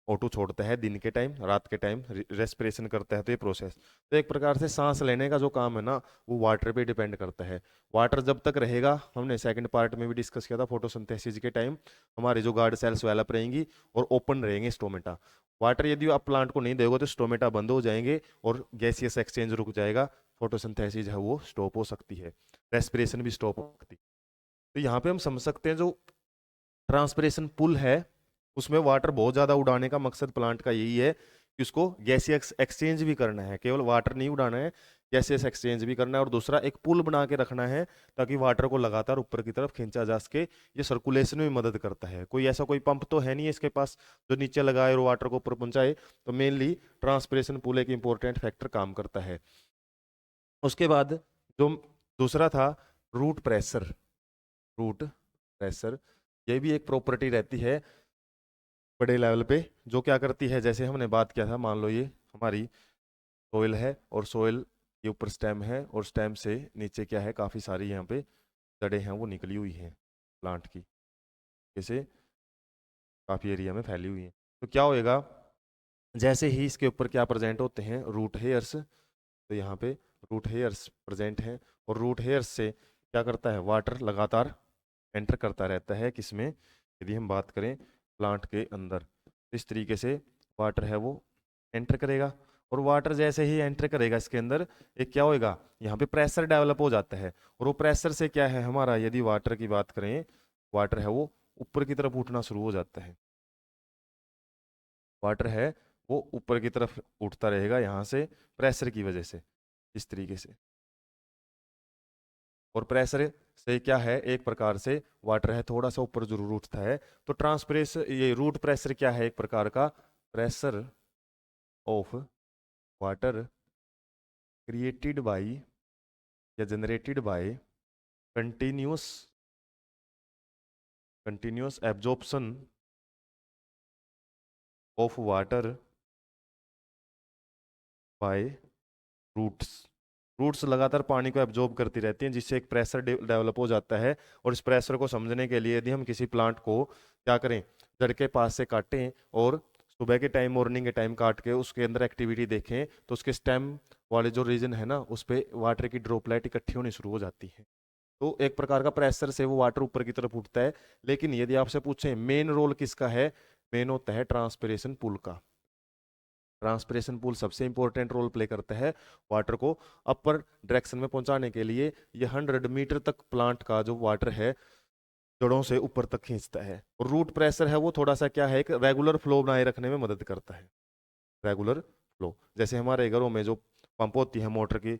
O2 छोड़ता है दिन के टाइम, रात के टाइम रेस्पिरेशन करता है। तो ये प्रोसेस, तो एक प्रकार से सांस लेने का जो काम है ना वो वाटर पे डिपेंड करता है। वाटर जब तक रहेगा, हमने सेकंड पार्ट में भी डिस्कस किया था, फोटोसिंथेसिस के टाइम हमारे जो गार्ड सेल्स डेवलप रहेंगी और ओपन रहेंगे स्टोमेटा। वाटर यदि आप प्लांट को नहीं दोगे तो स्टोमेटा बंद हो जाएंगे और गैसियस एक्सचेंज रुक जाएगा, फोटोसिंथेसिस है वो स्टॉप हो सकती है, रेस्पिरेशन भी स्टॉप हो सकती है। तो यहाँ पे हम समझ सकते हैं जो ट्रांसपिरेशन पुल है उसमें वाटर बहुत ज़्यादा उड़ाने का मकसद प्लांट का यही है कि उसको गैसियस एक्सचेंज भी करना है, केवल वाटर नहीं उड़ाना है, गैसियस एक्सचेंज भी करना है। और दूसरा एक पुल बना के रखना है ताकि वाटर को लगातार ऊपर की तरफ खींचा जा सके। ये सर्कुलेशन में मदद करता है। कोई ऐसा कोई पंप तो है नहीं है इसके पास जो नीचे लगाए और वाटर को ऊपर पहुंचाए, तो मेनली ट्रांसपिरेशन पुल एक इंपॉर्टेंट फैक्टर काम करता है। उसके बाद जो दूसरा था रूट प्रेशर, रूट प्रेशर ये भी एक प्रॉपर्टी रहती है बड़े लेवल पे, जो क्या करती है, जैसे हमने बात किया था, मान लो ये हमारी सोइल है और सोइल के ऊपर स्टेम है और स्टेम से नीचे क्या है, काफ़ी सारी यहाँ पे जड़ें हैं वो निकली हुई हैं प्लांट की, जैसे काफ़ी एरिया में फैली हुई हैं। तो क्या होएगा, जैसे ही इसके ऊपर क्या प्रेजेंट होते हैं, रूट हेयर्स, तो यहाँ पे रूट हेयर्स प्रेजेंट हैं और रूट हेयर्स से क्या करता है, वाटर लगातार एंटर करता रहता है किसमें, यदि हम बात करें प्लांट के अंदर। इस तरीके से वाटर है वो एंटर करेगा, और वाटर जैसे ही एंटर करेगा इसके अंदर एक क्या होएगा, यहाँ पे प्रेशर डेवलप हो जाता है। और वो प्रेशर से क्या है हमारा, यदि वाटर की बात करें, वाटर है वो ऊपर की तरफ उठना शुरू हो जाता है। वाटर है वो ऊपर की तरफ उठता रहेगा यहाँ से प्रेशर की वजह से, इस तरीके से। और प्रेशर से क्या है, एक प्रकार से वाटर है थोड़ा सा ऊपर जरूर उठता है। तो ट्रांसप्रेस ये रूट प्रेशर क्या है, एक प्रकार का pressure of water created by या generated by continuous continuous absorption of water by roots. Roots लगातार पानी को एब्जॉर्ब करती रहती हैं जिससे एक प्रेशर डेवलप हो जाता है। और इस प्रेशर को समझने के लिए यदि हम किसी प्लांट को क्या करें, जड़ के पास से काटें और सुबह के टाइम मॉर्निंग के टाइम काट के उसके अंदर एक्टिविटी देखें, तो उसके स्टेम वाले जो रीजन है ना उस पर वाटर की ड्रॉपलेट इकट्ठी होनी शुरू हो जाती है। तो एक प्रकार का प्रेशर से वो वाटर ऊपर की तरफ उठता है। लेकिन यदि आपसे पूछें मेन रोल किसका है, मेन होता है ट्रांसपिरेशन पुल का। ट्रांसपिरेशन पुल सबसे इंपॉर्टेंट रोल प्ले करता है वाटर को अपर डायरेक्शन में पहुंचाने के लिए। ये 100 मीटर तक प्लांट का जो वाटर है, जड़ों से ऊपर तक खींचता है। और रूट प्रेशर है वो थोड़ा सा क्या है, एक रेगुलर फ्लो बनाए रखने में मदद करता है, रेगुलर फ्लो। जैसे हमारे घरों में जो पंप होती है मोटर की,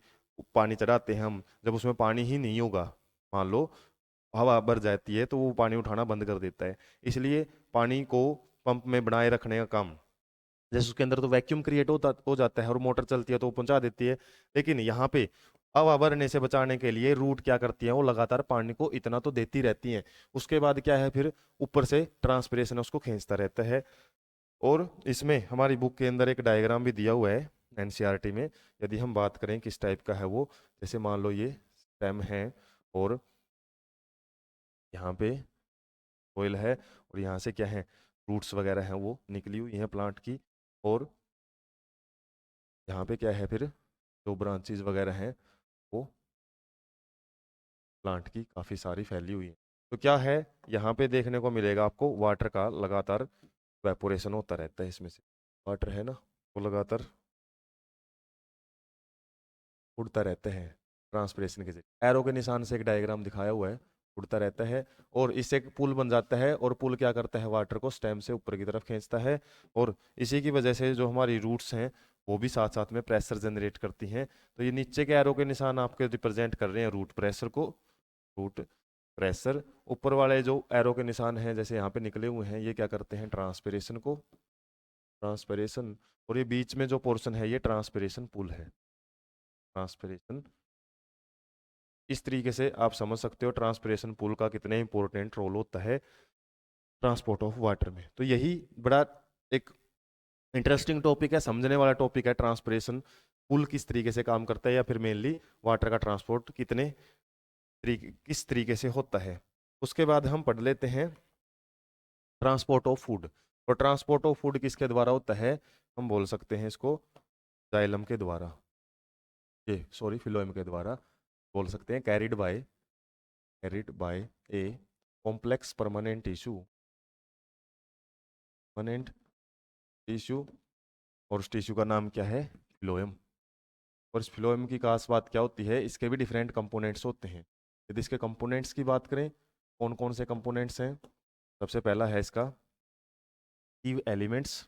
पानी चढ़ाते हैं हम, जब उसमें पानी ही नहीं होगा, मान लो हवा भर जाती है, तो वो पानी उठाना बंद कर देता है। इसलिए पानी को पंप में बनाए रखने का काम, जैसे उसके अंदर तो वैक्यूम क्रिएट हो जाता है और मोटर चलती है तो वो पहुंचा देती है। लेकिन यहाँ पे हवा भरने से बचाने के लिए रूट क्या करती है, वो लगातार पानी को इतना तो देती रहती है। उसके बाद क्या है, फिर ऊपर से ट्रांसपिरेशन उसको खींचता रहता है। और इसमें हमारी बुक के अंदर एक डायग्राम भी दिया हुआ है एनसीईआरटी में। यदि हम बात करें किस टाइप का है वो, जैसे मान लो ये स्टेम है और यहाँ पे ऑयल है, और यहाँ से क्या है, रूट्स वगैरह हैं वो निकली हुई हैं प्लांट की, और यहाँ पे क्या है, फिर जो ब्रांचेस वगैरह हैं वो प्लांट की काफ़ी सारी फैली हुई है। तो क्या है, यहाँ पे देखने को मिलेगा आपको वाटर का लगातार वेपोरेशन होता रहता है। इसमें से वाटर है ना, वो लगातार उड़ता रहता है ट्रांसपिरेशन के जरिए। एरो के निशान से एक डायग्राम दिखाया हुआ है, उड़ता रहता है, और इससे एक पुल बन जाता है, और पुल क्या करता है, वाटर को स्टेम से ऊपर की तरफ खींचता है। और इसी की वजह से जो हमारी रूट्स हैं वो भी साथ साथ में प्रेशर जनरेट करती हैं। तो ये नीचे के एरो के निशान आपके रिप्रेजेंट कर रहे हैं रूट प्रेशर को, रूट प्रेशर। ऊपर वाले जो एरो के निशान हैं जैसे यहाँ पे निकले हुए हैं, ये क्या करते हैं, ट्रांसपिरेशन को, ट्रांसपिरेशन। और ये बीच में जो पोर्शन है ये ट्रांसपिरेशन पुल है, ट्रांसपिरेशन। इस तरीके से आप समझ सकते हो ट्रांसपिरेशन पुल का कितने इंपॉर्टेंट रोल होता है ट्रांसपोर्ट ऑफ वाटर में। तो यही बड़ा एक इंटरेस्टिंग टॉपिक है, समझने वाला टॉपिक है, ट्रांसपिरेशन पुल किस तरीके से काम करता है, या फिर मेनली वाटर का ट्रांसपोर्ट किस तरीके से होता है। उसके बाद हम पढ़ लेते हैं ट्रांसपोर्ट ऑफ फूड। और ट्रांसपोर्ट ऑफ फूड किसके द्वारा होता है, हम बोल सकते हैं इसको जाइलम के द्वारा, ये सॉरी फिलोएम के द्वारा बोल सकते हैं। Carried by a complex permanent tissue, और उस टिश्यू का नाम क्या है, फिलोएम। और इस फिलोएम की खास बात क्या होती है, इसके भी डिफरेंट कंपोनेंट्स होते हैं। यदि इसके कंपोनेंट्स की बात करें, कौन कौन से कंपोनेंट्स हैं, सबसे पहला है इसका कीव एलिमेंट्स।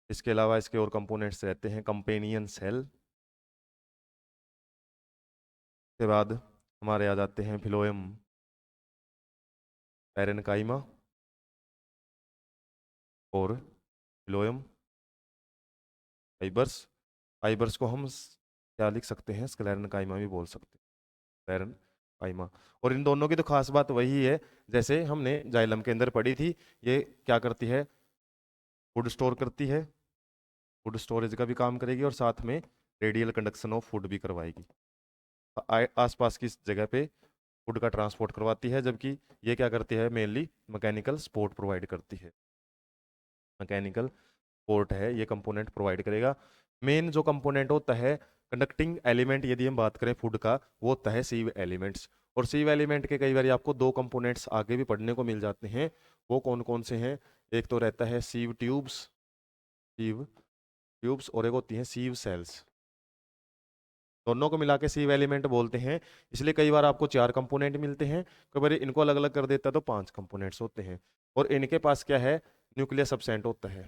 इसके अलावा इसके और कंपोनेंट्स रहते हैं, कंपेनियन सेल। के बाद हमारे आ जाते हैं फिलोएम पैरेनकाइमा और फिलोएम फाइबर्स। फाइबर्स को हम क्या लिख सकते हैं, स्क्लेरेनकाइमा भी बोल सकते हैं, स्क्लेरेनकाइमा। और इन दोनों की तो खास बात वही है जैसे हमने जाइलम के अंदर पढ़ी थी, ये क्या करती है, फूड स्टोर करती है, फूड स्टोरेज का भी काम करेगी, और साथ में रेडियल कंडक्शन ऑफ फूड भी करवाएगी, आसपास की जगह पे फूड का ट्रांसपोर्ट करवाती है। जबकि ये क्या करती है, मेनली मैकेनिकल सपोर्ट प्रोवाइड करती है, मैकेनिकल सपोर्ट है ये कंपोनेंट प्रोवाइड करेगा। मेन जो कंपोनेंट होता है कंडक्टिंग एलिमेंट, यदि हम बात करें फूड का, वो होता है सीव एलिमेंट्स। और सीव एलिमेंट के कई बार आपको दो कंपोनेंट्स आगे भी पढ़ने को मिल जाते हैं। वो कौन कौन से हैं, एक तो रहता है सीव ट्यूब्स, और एक होती है सीव सेल्स। दोनों को मिला के सीव एलिमेंट बोलते हैं। इसलिए कई बार आपको 4 कंपोनेंट मिलते हैं, कई बार इनको अलग अलग कर देता है तो 5 कंपोनेंट्स होते हैं। और इनके पास क्या है, न्यूक्लियस एब्सेंट होता है,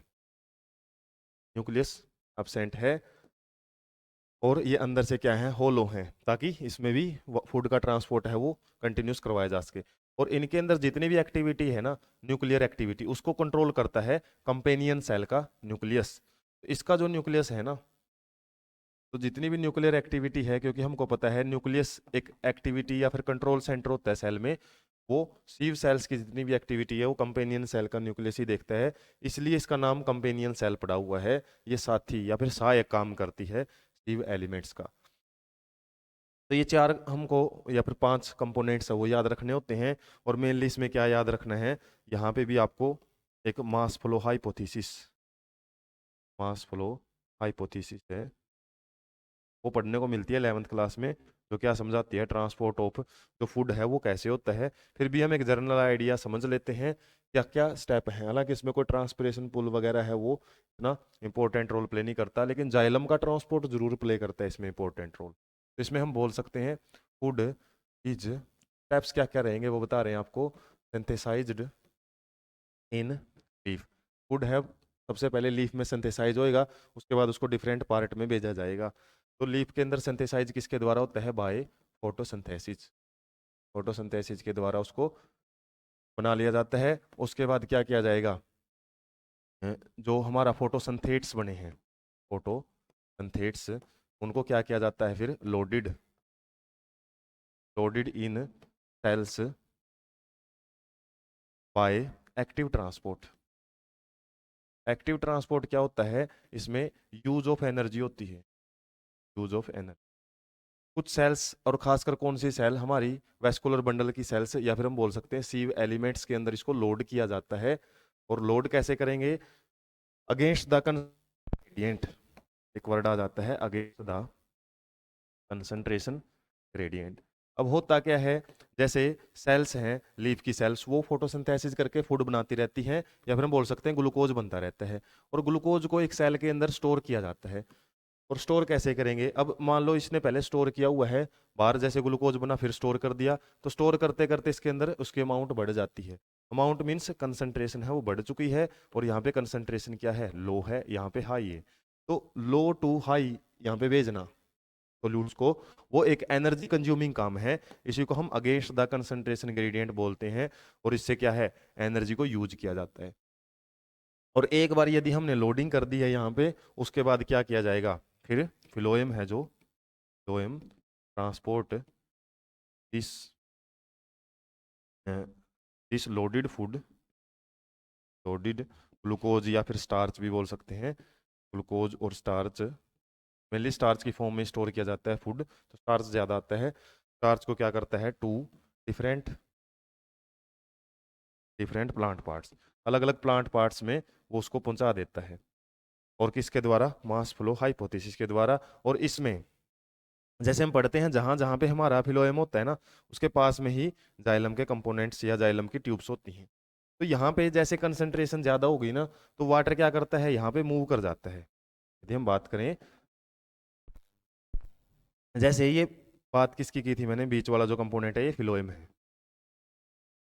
न्यूक्लियस एब्सेंट है। और ये अंदर से क्या है, होलो है, ताकि इसमें भी फूड का ट्रांसपोर्ट है वो कंटिन्यूस करवाया जा सके। और इनके अंदर जितनी भी एक्टिविटी है ना, न्यूक्लियर एक्टिविटी, उसको कंट्रोल करता है कंपेनियन सेल का न्यूक्लियस। इसका जो न्यूक्लियस है ना, तो जितनी भी न्यूक्लियर एक्टिविटी है, क्योंकि हमको पता है न्यूक्लियस एक एक्टिविटी या फिर कंट्रोल सेंटर होता है सेल में, वो सीव सेल्स की जितनी भी एक्टिविटी है वो कंपेनियन सेल का न्यूक्लियस ही देखता है। इसलिए इसका नाम कंपेनियन सेल पड़ा हुआ है। ये साथी या फिर सहायक काम करती है सीव एलिमेंट्स का। तो ये 4 हमको या फिर 5 कंपोनेंट्स है वो याद रखने होते हैं। और मेनली इसमें क्या याद रखना है, यहाँ पे भी आपको एक मास फ्लो हाइपोथेसिस है, वो पढ़ने को मिलती है 11th क्लास में, जो क्या समझाती है ट्रांसपोर्ट ऑफ जो फूड है वो कैसे होता है। फिर भी हम एक जनरल आइडिया समझ लेते हैं क्या क्या स्टेप है। हालांकि इसमें कोई ट्रांसपिरेशन पुल वगैरह है वो इतना इंपॉर्टेंट रोल प्ले नहीं करता, लेकिन जाइलम का ट्रांसपोर्ट जरूर प्ले करता है इसमें इंपॉर्टेंट रोल। तो इसमें हम बोल सकते हैं फूड इज स्टेप्स क्या क्या रहेंगे वो बता रहे हैं आपको। सिंथेसाइज्ड इन लीफ, फूड है सबसे पहले लीफ में सिंथेसाइज होएगा, उसके बाद उसको डिफरेंट पार्ट में भेजा जाएगा। तो लीफ के अंदर सिंथेसाइज किसके द्वारा होता है? By photosynthesis. फोटोसिंथेसिस के द्वारा उसको बना लिया जाता है। उसके बाद क्या किया जाएगा? जो हमारा फोटोसिंथेट्स बने हैं, फोटोसिंथेट्स, उनको क्या किया जाता है फिर? Loaded, loaded in cells by active transport. Active transport क्या होता है? इसमें यूज ऑफ एनर्जी होती है, यूज ऑफ एनर्जी। कुछ सेल्स, और खासकर कौन सी सेल? हमारी वेस्कुलर बंडल की सेल्स, या फिर हम बोल सकते हैं सीव एलिमेंट्स के अंदर इसको लोड किया जाता है। और लोड कैसे करेंगे? अगेंस्ट द ग्रेडियंट, एक वर्ड आ जाता है अगेंस्ट द कंसंट्रेशन ग्रेडियंट। अब होता क्या है, जैसे सेल्स हैं लीफ की सेल्स, वो फोटोसिंथेसिस करके फूड बनाती रहती हैं, या फिर हम बोल सकते हैं ग्लूकोज बनता रहता है, और ग्लूकोज को एक सेल के अंदर स्टोर किया जाता है। और स्टोर कैसे करेंगे? अब मान लो इसने पहले स्टोर किया हुआ है बाहर, जैसे ग्लूकोज बना फिर स्टोर कर दिया, तो स्टोर करते करते इसके अंदर उसकी अमाउंट बढ़ जाती है। अमाउंट मीन्स कंसंट्रेशन है वो बढ़ चुकी है, और यहाँ पे कंसंट्रेशन क्या है? लो है, यहाँ पे हाई है। तो लो टू हाई यहाँ पे भेजना सोल्यूट्स को, वो एक एनर्जी कंज्यूमिंग काम है। इसी को हम अगेंस्ट द कंसंट्रेशन ग्रेडियंट बोलते हैं, और इससे क्या है? एनर्जी को यूज किया जाता है। और एक बार यदि हमने लोडिंग कर दी है यहाँ पे, उसके बाद क्या किया जाएगा? फिर फिलोएम है जो, phloem transport this this loaded food, loaded glucose या फिर स्टार्च भी बोल सकते हैं, ग्लूकोज और स्टार्च, मेनली स्टार्च की फॉर्म में स्टोर किया जाता है फूड, तो स्टार्च ज़्यादा आता है। स्टार्च को क्या करता है? To different different plant parts, अलग अलग प्लांट पार्ट्स में वो उसको पहुंचा देता है। और किसके द्वारा? मास फ्लो हाइपोथेसिस के द्वारा। और इसमें जैसे हम पढ़ते हैं जहां जहां पे हमारा फिलोएम होता है ना, उसके पास में ही जाइलम के कंपोनेंट्स या जाइलम की ट्यूब्स होती हैं। तो यहाँ पे जैसे कंसंट्रेशन ज़्यादा हो गई ना, तो वाटर क्या करता है? यहाँ पे मूव कर जाता है। यदि हम बात करें, जैसे ये बात किसकी की थी मैंने, बीच वाला जो कंपोनेंट है ये फिलोएम है,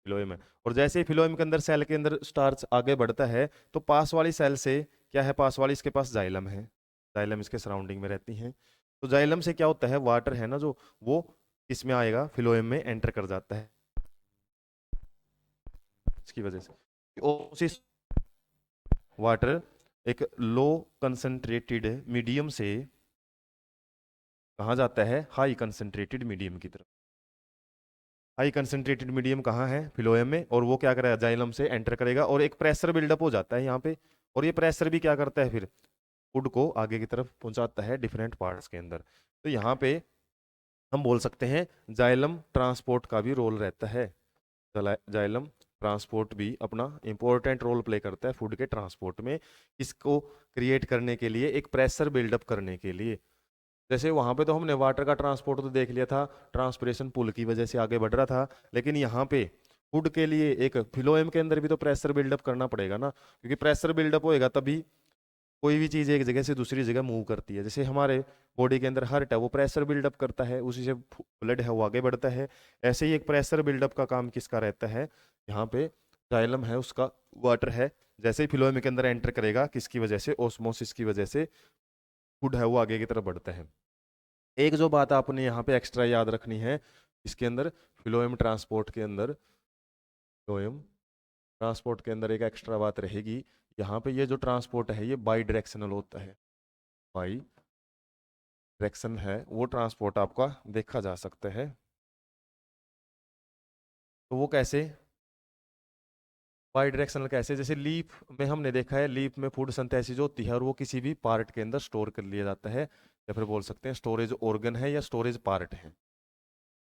फिलोएम है। और जैसे ही फिलोएम के अंदर, सेल के अंदर स्टार्च आगे बढ़ता है, तो पास वाली सेल से क्या है? पास वाली, इसके पास जाइलम है, जाइलम इसके सराउंडिंग में रहती हैं। तो जाइलम से क्या होता है? वाटर है ना जो, वो इसमें आएगा, फिलोएम में एंटर कर जाता है, इसकी वजह से। और उसी वाटर एक लो कंसंट्रेटेड मीडियम से कहाँ जाता है? हाई कंसंट्रेटेड मीडियम की तरफ। हाई कंसंट्रेटेड मीडियम कहाँ है? फिलोएम में। और वो क्या करेगा? जाइलम से एंटर करेगा, और एक प्रेशर बिल्डअप हो जाता है यहाँ पे। और ये प्रेशर भी क्या करता है फिर? फूड को आगे की तरफ पहुंचाता है डिफरेंट पार्ट्स के अंदर। तो यहाँ पे हम बोल सकते हैं जाइलम ट्रांसपोर्ट का भी रोल रहता है। जाइलम ट्रांसपोर्ट भी अपना इंपॉर्टेंट रोल प्ले करता है फूड के ट्रांसपोर्ट में, इसको क्रिएट करने के लिए, एक प्रेशर बिल्डअप करने के लिए। जैसे वहां पे तो हमने वाटर का ट्रांसपोर्ट तो देख लिया था, ट्रांसपिरेशन पुल की वजह से आगे बढ़ रहा था, लेकिन यहाँ पे फूड के लिए एक फिलोएम के अंदर भी तो प्रेशर बिल्डअप करना पड़ेगा ना, क्योंकि प्रेशर बिल्डअप होएगा तभी कोई भी चीज़ एक जगह से दूसरी जगह मूव करती है। जैसे हमारे बॉडी के अंदर हार्ट है, वो प्रेशर बिल्डअप करता है, उसी से ब्लड है वो आगे बढ़ता है। ऐसे ही एक प्रेशर बिल्डअप का काम किसका रहता है? यहाँ पे जाइलम है उसका, वाटर है, जैसे ही फिलोएम के अंदर एंटर करेगा, किसकी वजह से? ऑस्मोसिस की वजह से फूड है वो आगे की तरफ बढ़ता है। एक जो बात आपने यहाँ पे एक्स्ट्रा याद रखनी है, इसके अंदर फिलोएम ट्रांसपोर्ट के अंदर, फिलोएम ट्रांसपोर्ट के अंदर एक एक्स्ट्रा बात रहेगी, यहाँ पे ये जो ट्रांसपोर्ट है ये बाई डायरेक्शनल होता है। बाई डायरेक्शन है वो ट्रांसपोर्ट आपका देखा जा सकता है। तो वो कैसे? बाई डायरेक्शनल कैसे? जैसे लीफ में हमने देखा है, लीफ में फूड सिंथेसिस होती है और वो किसी भी पार्ट के अंदर स्टोर कर लिया जाता है, या फिर बोल सकते हैं स्टोरेज ऑर्गन है या स्टोरेज पार्ट है।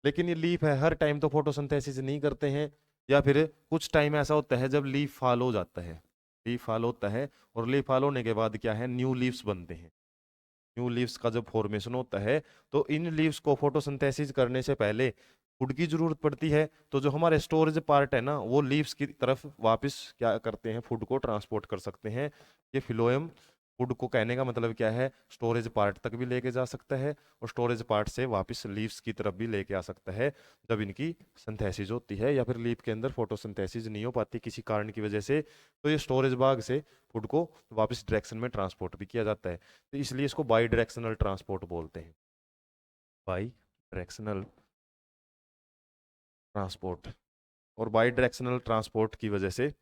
लेकिन ये लीफ है, हर टाइम तो फोटोसिंथेसिस नहीं करते हैं, या फिर कुछ टाइम ऐसा होता है जब लीफ फॉल हो जाता है, लीफ फॉल होता है, और लीफ फॉल होने के बाद क्या है? न्यू लीव्स बनते हैं। न्यू लीव्स का जब फॉर्मेशन होता है, तो इन लीव्स को फोटोसिंथेसिस करने से पहले फूड की जरूरत पड़ती है। तो जो हमारे स्टोरेज पार्ट है ना, वो लीव्स की तरफ वापस क्या करते हैं? फूड को ट्रांसपोर्ट कर सकते हैं। ये फिलोएम फूड को कहने का मतलब क्या है, स्टोरेज पार्ट तक भी लेके जा सकता है और स्टोरेज पार्ट से वापस लीव्स की तरफ भी लेके आ सकता है जब इनकी सिंथेसिस होती है, या फिर लीफ के अंदर फोटोसिंथेसिस नहीं हो पाती किसी कारण की वजह से, तो ये स्टोरेज भाग से फूड को वापस डायरेक्शन में ट्रांसपोर्ट भी किया जाता है। तो इसलिए इसको बाई डायरेक्शनल ट्रांसपोर्ट बोलते हैं, बाई डायरेक्शनल ट्रांसपोर्ट। और बाई डायरेक्शनल ट्रांसपोर्ट की वजह से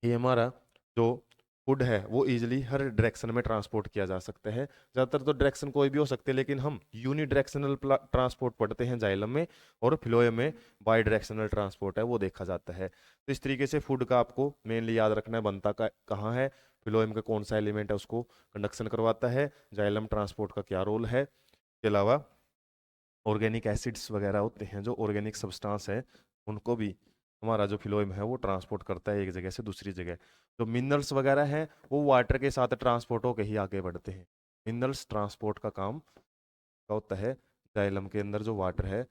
ये हमारा जो फूड है वो इजीली हर डायरेक्शन में ट्रांसपोर्ट किया जा सकता है। ज़्यादातर तो डायरेक्शन कोई भी हो सकते हैं, लेकिन हम यूनि डायरेक्शनल ट्रांसपोर्ट पढ़ते हैं जाइलम में, और फिलोएम में बाई डायरेक्शनल ट्रांसपोर्ट है वो देखा जाता है। तो इस तरीके से फूड का आपको मेनली याद रखना है, बनता का कहाँ है, फिलोएम का कौन सा एलिमेंट है उसको कंडक्शन करवाता है, जाइलम ट्रांसपोर्ट का क्या रोल है। इसके अलावा ऑर्गेनिक एसिड्स वगैरह होते हैं, जो ऑर्गेनिक सब्सटेंस है, उनको भी हमारा जो फिलोएम है वो ट्रांसपोर्ट करता है एक जगह से दूसरी जगह। जो मिनरल्स वगैरह हैं वो वाटर के साथ ट्रांसपोर्ट होकर ही आगे बढ़ते हैं। मिनरल्स ट्रांसपोर्ट का काम क्या होता है, जाइलम के अंदर जो वाटर है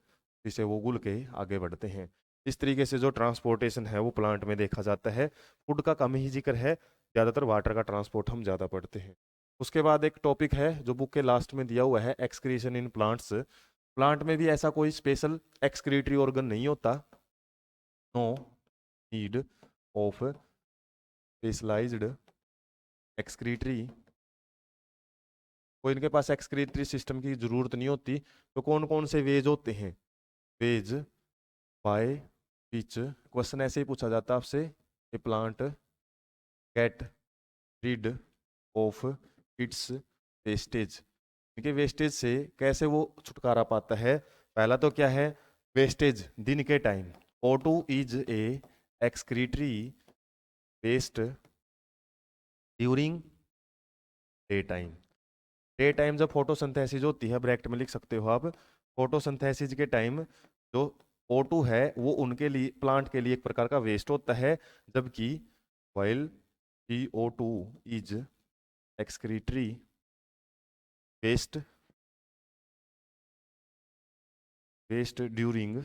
जिसे वो घुल के आगे बढ़ते हैं। इस तरीके से जो ट्रांसपोर्टेशन है वो प्लांट में देखा जाता है। फूड का कम ही जिक्र है, ज़्यादातर वाटर का ट्रांसपोर्ट हम ज़्यादा पढ़ते हैं। उसके बाद एक टॉपिक है जो बुक के लास्ट में दिया हुआ है, एक्सक्रीशन इन प्लांट्स। प्लांट में भी ऐसा कोई स्पेशल एक्सक्रीटरी ऑर्गन नहीं होता, no need of specialised excretory, कोई इनके पास एक्सक्रीटरी सिस्टम की जरूरत नहीं होती। तो कौन कौन से वेज होते हैं, वेज बाय विच, क्वेश्चन ऐसे ही पूछा जाता है आपसे, a plant get rid of its wastage, इनके वेस्टेज से कैसे वो छुटकारा पाता है। पहला तो क्या है, वेस्टेज दिन के time, O2 is a excretory waste during day time. Day time जब फोटोसिंथेसिस होती है, ब्रैकेट में लिख सकते हो आप, फोटोसिंथेसिस के टाइम जो O2 है वो उनके लिए, प्लांट के लिए एक प्रकार का वेस्ट होता है, जबकि while CO2 is excretory waste waste during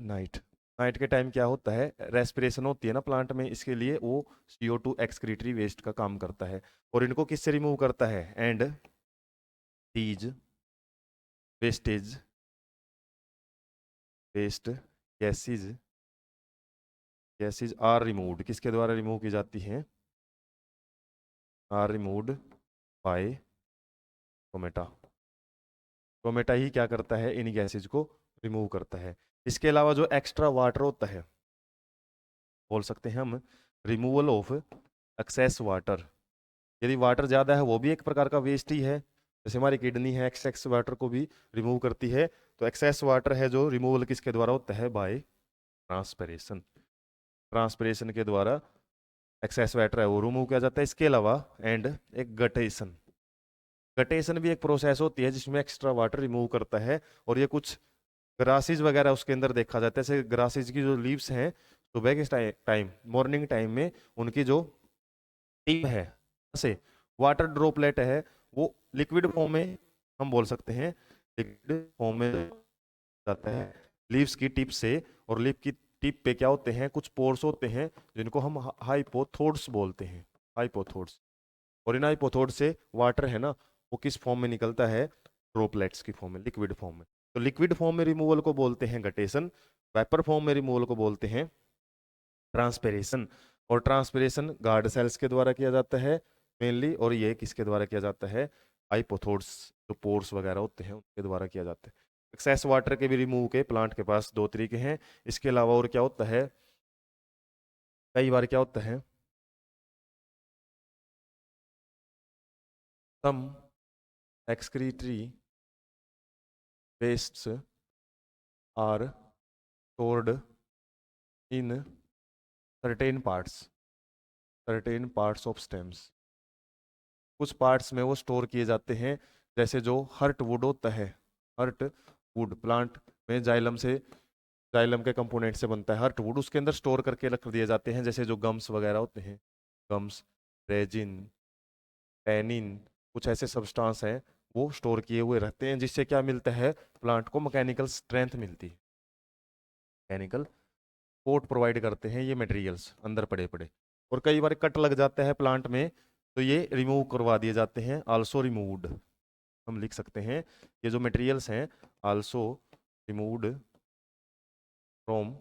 night. Night के टाइम क्या होता है, रेस्पिरेशन होती है ना प्लांट में, इसके लिए वो CO2 एक्सक्रीटरी वेस्ट का काम करता है, और इनको किससे रिमूव करता है, and these wastage waste gases gases are removed, किसके द्वारा रिमूव की जाती हैं, are removed by stomata. Stomata ही क्या करता है, इन गैसेज को रिमूव करता है। इसके अलावा जो एक्स्ट्रा वाटर होता है, बोल सकते हैं हम रिमूवल ऑफ एक्सेस वाटर, यदि वाटर ज़्यादा है वो भी एक प्रकार का वेस्ट ही है, जैसे हमारी किडनी है एक्सेस वाटर को भी रिमूव करती है। तो एक्सेस वाटर है जो रिमूवल किसके द्वारा होता है, बाय ट्रांसपिरेशन, ट्रांसपिरेशन के द्वारा एक्सेस वाटर है वो रिमूव किया जाता है। इसके अलावा एंड एक गटेशन, गटेशन भी एक प्रोसेस होती है जिसमें एक्स्ट्रा वाटर रिमूव करता है, और ये कुछ ग्रासेज वगैरह उसके अंदर देखा जाता है। जैसे ग्रासेज की जो लीव्स हैं, सुबह के टाइम मॉर्निंग टाइम में उनकी जो टिप है से वाटर ड्रॉपलेट है वो लिक्विड फॉर्म में, हम बोल सकते हैं लिक्विड फॉर्म में जाता है लीव्स की टिप से, और लीफ की टिप पे क्या होते हैं, कुछ पोर्स होते हैं जिनको हम हाइपोथोड्स बोलते हैं, हाइपोथोड्स। और इन हाइपोथोड से वाटर है ना वो किस फॉर्म में निकलता है, ड्रॉपलेट्स की फॉर्म में, लिक्विड फॉर्म में। तो लिक्विड फॉर्म में रिमूवल को बोलते हैं गटेशन, वेपर फॉर्म में रिमूवल को बोलते हैं ट्रांसपिरेशन। और ट्रांसपिरेशन गार्ड सेल्स के द्वारा किया जाता है मेनली, और ये किसके द्वारा किया जाता है, हाइपोथोड्स, जो पोर्स वगैरह होते हैं उनके द्वारा किया जाता है। एक्सेस वाटर के भी रिमूव के प्लांट के पास दो तरीके हैं। इसके अलावा और क्या होता है, कई बार क्या होता है, some excretory wastes are stored in certain parts of stems, कुछ पार्ट्स में वो स्टोर किए जाते हैं। जैसे जो हर्ट वुड होता है, हर्ट वुड प्लांट में जाइलम से, जाइलम के कंपोनेंट से बनता है हर्ट वुड, उसके अंदर स्टोर करके रख दिए जाते हैं। जैसे जो गम्स वगैरह होते हैं, गम्स, रेजिन, टैनिन, कुछ ऐसे सब्सटेंस हैं वो स्टोर किए हुए रहते हैं, जिससे क्या मिलता है, प्लांट को मैकेनिकल स्ट्रेंथ मिलती है, मैकेनिकल सपोर्ट प्रोवाइड करते हैं ये मटेरियल्स अंदर पड़े पड़े, और कई बार कट लग जाता है प्लांट में तो ये रिमूव करवा दिए जाते हैं, आल्सो रिमूव्ड। हम लिख सकते हैं ये जो मटेरियल्स हैं also removed from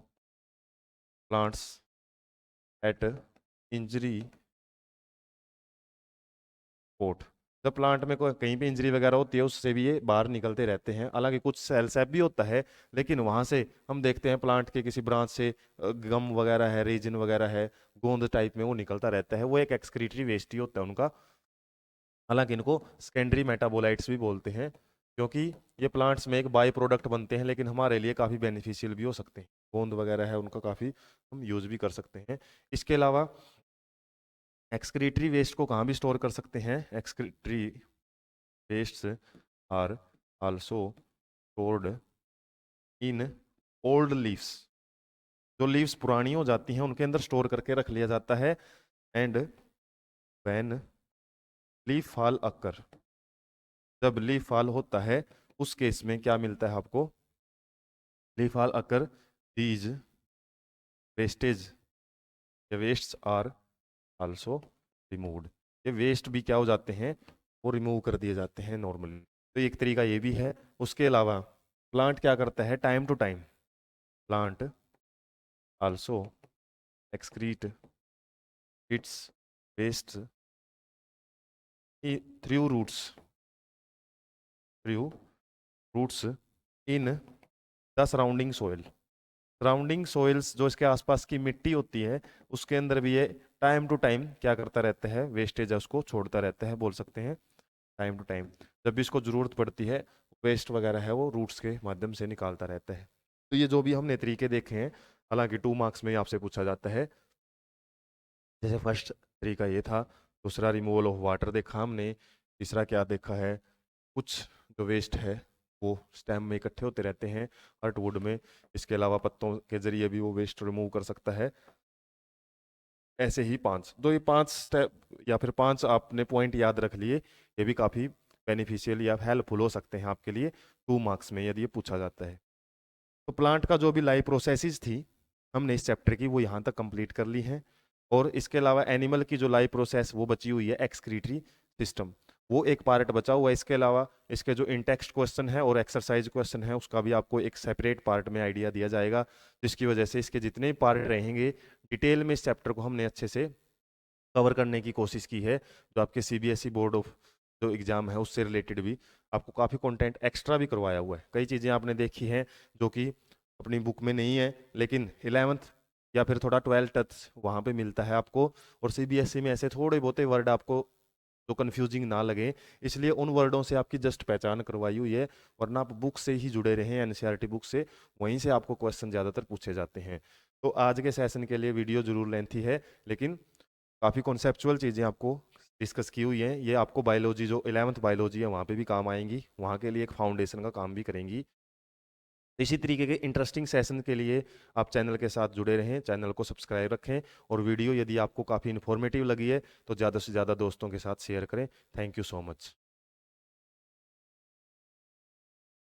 plants eight injury spot. जब प्लांट में कोई कहीं पे इंजरी वगैरह होती है उससे भी ये बाहर निकलते रहते हैं। हालांकि कुछ सेल सैप भी होता है, लेकिन वहां से हम देखते हैं प्लांट के किसी ब्रांच से गम वगैरह है, रेजिन वगैरह है, गोंद टाइप में वो निकलता रहता है, वो एक एक्सक्रीटरी वेस्ट ही होता है उनका। हालांकि इनको सेकेंडरी मेटाबोलाइट्स भी बोलते हैं, क्योंकि ये प्लांट्स में एक बाई प्रोडक्ट बनते हैं, लेकिन हमारे लिए काफ़ी बेनिफिशियल भी हो सकते हैं। गोंद वगैरह है उनका काफ़ी हम यूज़ भी कर सकते हैं। इसके अलावा एक्सक्रीटरी वेस्ट को कहाँ भी स्टोर कर सकते हैं, excretory wastes are also stored in old leaves. जो लीव्स पुरानी हो जाती हैं उनके अंदर स्टोर करके रख लिया जाता है। एंड व्हेन लीफ फॉल अकर, जब लीफ फॉल होता है उस केस में क्या मिलता है आपको, leaf fall occur these wastage, या वेस्ट्स आर आल्सो रिमूव्ड। ये वेस्ट भी क्या हो जाते हैं, वो रिमूव कर दिए जाते हैं नॉर्मली। तो एक तरीका ये भी है। उसके अलावा प्लांट क्या करता है, time to time plant also excrete its waste through roots, through roots in the surrounding soil. Surrounding soils जो इसके आसपास की मिट्टी होती है उसके अंदर भी ये टाइम टू टाइम क्या करता रहता है, वेस्टेज है उसको छोड़ता रहता है, बोल सकते हैं टाइम टू टाइम। जब भी इसको ज़रूरत पड़ती है वेस्ट वगैरह है वो रूट्स के माध्यम से निकालता रहता है। तो ये जो भी हमने तरीके देखे हैं, हालांकि 2 मार्क्स में आपसे पूछा जाता है। जैसे फर्स्ट तरीका ये था, दूसरा रिमूवल ऑफ वाटर देखा हमने, तीसरा क्या देखा है, कुछ जो वेस्ट है वो स्टेम में इकट्ठे होते रहते हैं हर्टवुड में, इसके अलावा पत्तों के जरिए भी वो वेस्ट रिमूव कर सकता है। ऐसे ही 5 दो, ये 5 स्टेप या फिर 5 आपने पॉइंट याद रख लिए, ये भी काफ़ी बेनिफिशियल या हेल्पफुल हो सकते हैं आपके लिए 2 मार्क्स में यदि ये पूछा जाता है। तो प्लांट का जो भी लाइफ प्रोसेसेस थी हमने इस चैप्टर की वो यहाँ तक कंप्लीट कर ली हैं। और इसके अलावा एनिमल की जो लाइफ प्रोसेस वो बची हुई है, एक्सक्रीटरी सिस्टम, वो एक पार्ट बचा हुआ है। इसके अलावा इसके जो इन टेक्स्ट क्वेश्चन है और एक्सरसाइज क्वेश्चन है उसका भी आपको एक सेपरेट पार्ट में आइडिया दिया जाएगा, जिसकी वजह से इसके जितने भी पार्ट रहेंगे डिटेल में इस चैप्टर को हमने अच्छे से कवर करने की कोशिश की है। जो आपके सीबीएसई बोर्ड ऑफ जो एग्ज़ाम है उससे रिलेटेड भी आपको काफ़ी कंटेंट एक्स्ट्रा भी करवाया हुआ है। कई चीज़ें आपने देखी हैं जो कि अपनी बुक में नहीं है, लेकिन 11th या फिर थोड़ा 12th तक वहाँ पे मिलता है आपको। और सीबीएसई में ऐसे थोड़े बहुते वर्ड आपको जो कन्फ्यूजिंग ना लगे, इसलिए उन वर्डों से आपकी जस्ट पहचान करवाई हुई है, वरना आप बुक से ही जुड़े रहें, एनसीईआरटी बुक से, वहीं से आपको क्वेश्चन ज़्यादातर पूछे जाते हैं। तो आज के सेशन के लिए वीडियो जरूर लेंथी है, लेकिन काफ़ी कॉन्सेप्चुअल चीज़ें आपको डिस्कस की हुई हैं। ये आपको बायोलॉजी जो 11th बायोलॉजी है वहाँ पे भी काम आएंगी, वहाँ के लिए एक फाउंडेशन का काम भी करेंगी। इसी तरीके के इंटरेस्टिंग सेशन के लिए आप चैनल के साथ जुड़े रहें, चैनल को सब्सक्राइब रखें, और वीडियो यदि आपको काफ़ी इन्फॉर्मेटिव लगी है तो ज़्यादा से ज़्यादा दोस्तों के साथ शेयर करें। Thank you so much.